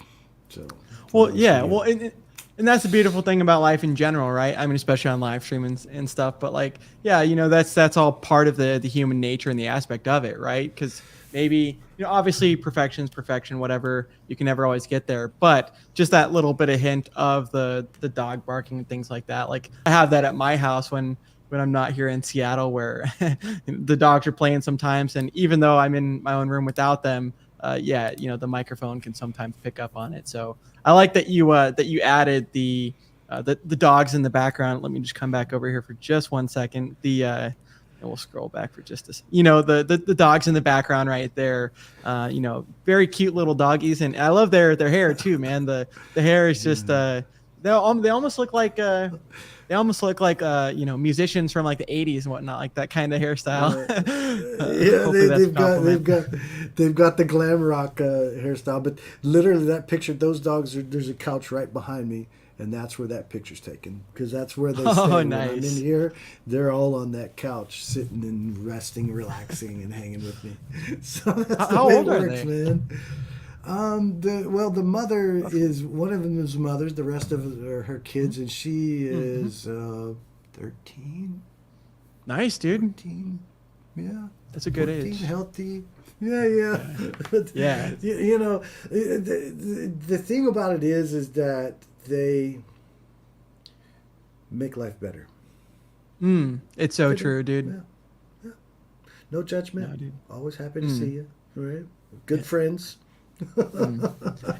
So Well, yeah, well, and that's the beautiful thing about life in general, right? I mean, especially on live stream and stuff. But like, yeah, you know, that's all part of the human nature and the aspect of it, right? Because maybe, you know, obviously perfection's perfection, whatever. You can never always get there, but just that little bit of hint of the dog barking and things like that. Like I have that at my house when I'm not here in Seattle, where the dogs are playing sometimes, and even though I'm in my own room without them, yeah, you know, the microphone can sometimes pick up on it. So I like that you added the dogs in the background. Let me just come back over here for just 1 second. And we'll scroll back for just a, you know, the dogs in the background right there. You know, very cute little doggies, and I love their hair too, man. The hair is just they almost look like you know, musicians from like the 80s and whatnot, like that kind of hairstyle. They've got the glam rock hairstyle, but literally that picture, those dogs there's a couch right behind me, and that's where that picture's taken, because that's where they stay. Oh, nice. When I'm in here, they're all on that couch, sitting and resting, relaxing, and hanging with me. So that's how the way old it are works, they? Man. The mother is, one of them is mothers, the rest of it are her kids, and she is 13. Nice, dude. 13. Yeah. That's a good 14, age. Healthy. Yeah. Yeah. You know, the thing about it is that they make life better. It's so true, dude. Yeah. No judgment. No, dude. Always happy to see you. Right? Good friends.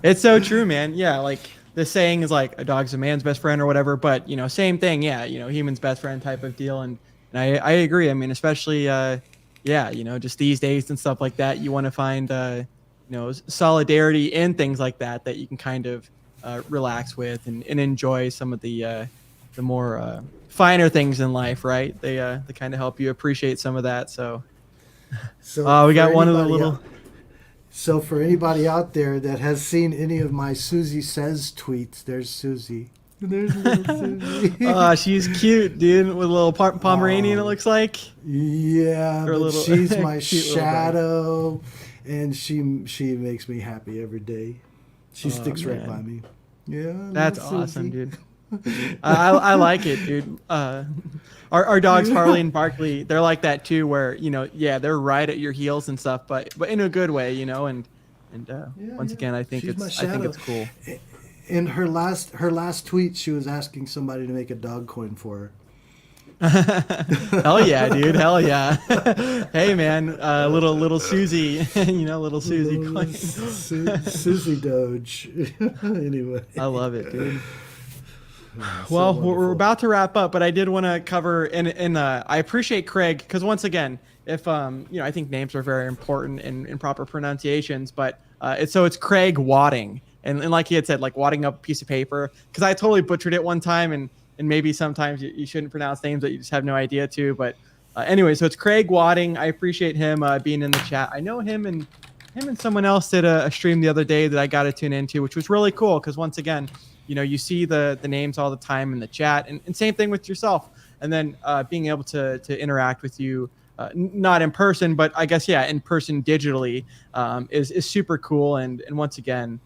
It's so true, man. Yeah, like the saying is like a dog's a man's best friend or whatever, but you know, same thing. Yeah, you know, human's best friend type of deal, and I agree. I mean, especially yeah, you know, just these days and stuff like that, you want to find you know, solidarity in things like that you can kind of relax with and enjoy some of the more finer things in life, right? They kind of help you appreciate some of that. So we got one of the little. So for anybody out there that has seen any of my Susie Says tweets, there's Susie. There's little Susie. Oh, she's cute, dude, with a little Pomeranian, it looks like. Yeah, Or a but little, she's my cute little shadow, and she makes me happy every day. She sticks right man. by me. Yeah, That's little awesome, Susie. dude. I like it, dude. Our dogs Harley and Barkley, they're like that too, where, you know, yeah, they're right at your heels and stuff, but in a good way, you know. And once again, I think it's cool. In her last tweet, she was asking somebody to make a dog coin for her. Hell yeah, dude. Hell yeah. Hey, man, little Susie, you know, little Susie coin. Susie Doge. Anyway, I love it, dude. So Well, wonderful. we're about to wrap up, but I did want to cover, and I appreciate Craig, because once again, if you know, I think names are very important in proper pronunciations, but it's Craig Wadding, and like he had said, like wadding up a piece of paper, because I totally butchered it one time, and maybe sometimes you shouldn't pronounce names that you just have no idea to, but anyway, so it's Craig Wadding. I appreciate him being in the chat. I know him and someone else did a stream the other day that I got to tune into, which was really cool, because once again, you know, you see the names all the time in the chat, and same thing with yourself. And then being able to interact with you, not in person, but I guess, yeah, in person digitally is super cool. And once again,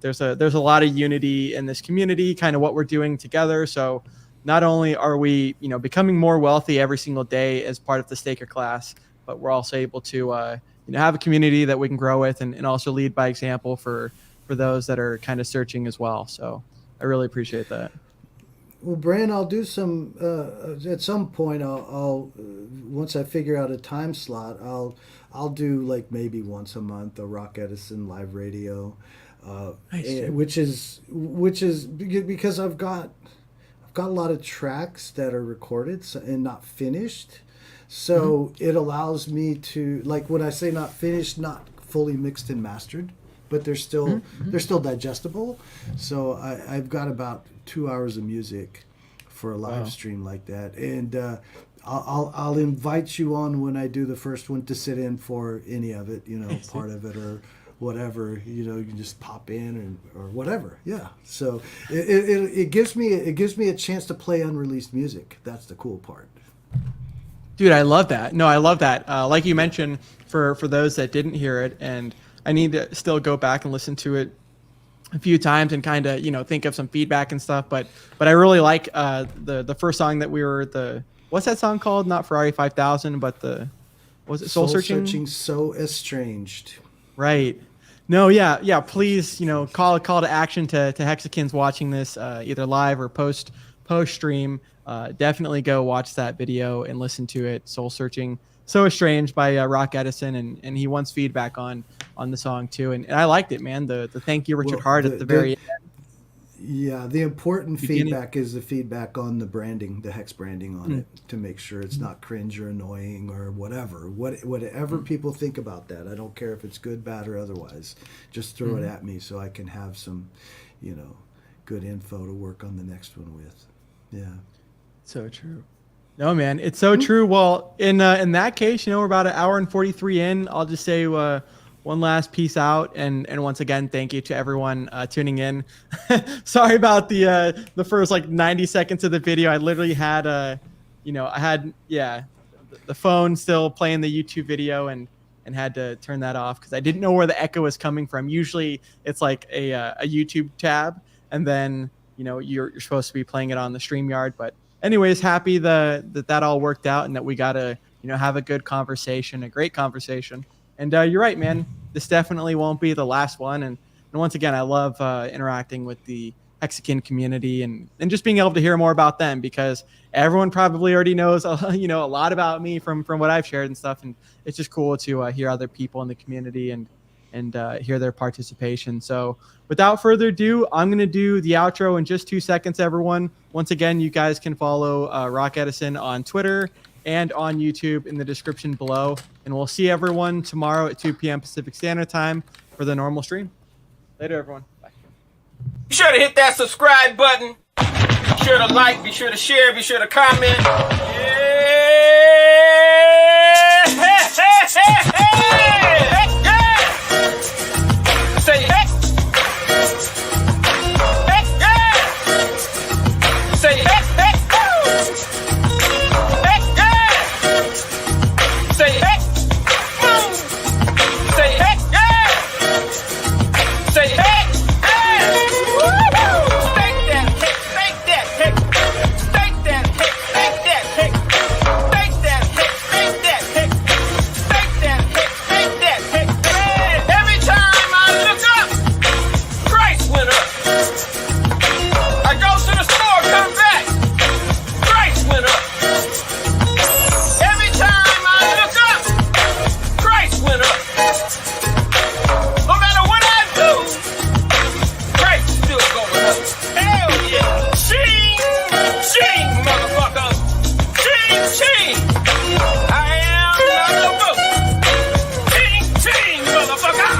there's a lot of unity in this community, kind of what we're doing together. So not only are we, you know, becoming more wealthy every single day as part of the Staker class, but we're also able to, you know, have a community that we can grow with, and also lead by example for those that are kind of searching as well. So I really appreciate that. Well, Bran, I'll do some at some point. I'll once I figure out a time slot, I'll do like maybe once a month a Rock Edison live radio, Nice. which is because I've got a lot of tracks that are recorded and not finished, so it allows me to, like, when I say not finished, not fully mixed and mastered, but they're still digestible. So I've got about 2 hours of music for a live stream like that, and I'll invite you on when I do the first one to sit in for any of it, you know, part of it or whatever, you can just pop in or whatever. Yeah. So it gives me a chance to play unreleased music. That's the cool part. Dude, I love that. No, I love that. Like you mentioned, for those that didn't hear it, and I need to still go back and listen to it a few times and kind of think of some feedback and stuff. But I really like the first song that we were what's that song called? Not Ferrari 5000, but was it Soul Searching? So Estranged. Right. No, yeah. Please, call to action to Hexakins watching this either live or post stream. Definitely go watch that video and listen to it. Soul Searching, So Estranged by Rock Edison, and he wants feedback on the song too. And I liked it, man. The thank you, Richard Hart, at the very end. Yeah, the important feedback is the feedback on the branding, the Hex branding on it, to make sure it's not cringe or annoying or whatever. Whatever people think about that, I don't care if it's good, bad, or otherwise. Just throw it at me so I can have some, good info to work on the next one with. Yeah. So true. No, man, it's so true. Well, in that case, we're about an hour and 43 in. I'll just say one last peace out, and once again, thank you to everyone tuning in. Sorry about the first 90 seconds of the video. I literally had the phone still playing the YouTube video and had to turn that off because I didn't know where the echo was coming from. Usually it's like a YouTube tab, and then you're supposed to be playing it on the StreamYard. But anyways, happy that all worked out and that we got to have a good conversation, a great conversation. And you're right, man. This definitely won't be the last one. And once again, I love interacting with the Hexakin community and just being able to hear more about them, because everyone probably already knows a lot about me from what I've shared and stuff. And it's just cool to hear other people in the community and hear their participation. So without further ado, I'm going to do the outro in just 2 seconds, everyone. Once again, you guys can follow Rock Edison on Twitter and on YouTube in the description below. And we'll see everyone tomorrow at 2 p.m. Pacific Standard Time for the normal stream. Later, everyone. Bye. Be sure to hit that subscribe button. Be sure to like, be sure to share, be sure to comment. Say hey. Say hey. Say hey, boom. Say hey, say hey, woo-hoo. Stake that hick, stake that hick, stake that hick, stake that hick, stake that hick, stake that hick, stake that hick, stake that hick. Every time I look up, price went up. I go to the store, come back, price went up. Every time I look up, price went up. No matter what I do, price is still going up. Hell yeah. Ching, ching, motherfucker. Ching, ching. I am the book. Ching, ching, motherfucker.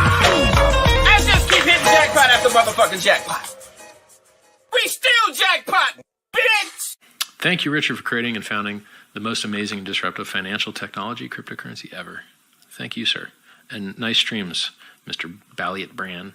I just keep hitting jackpot after motherfucking jackpot. We still jackpot, bitch. Thank you, Richard, for creating and founding the most amazing and disruptive financial technology cryptocurrency ever. Thank you, sir. And nice streams, Mr. BallietBran.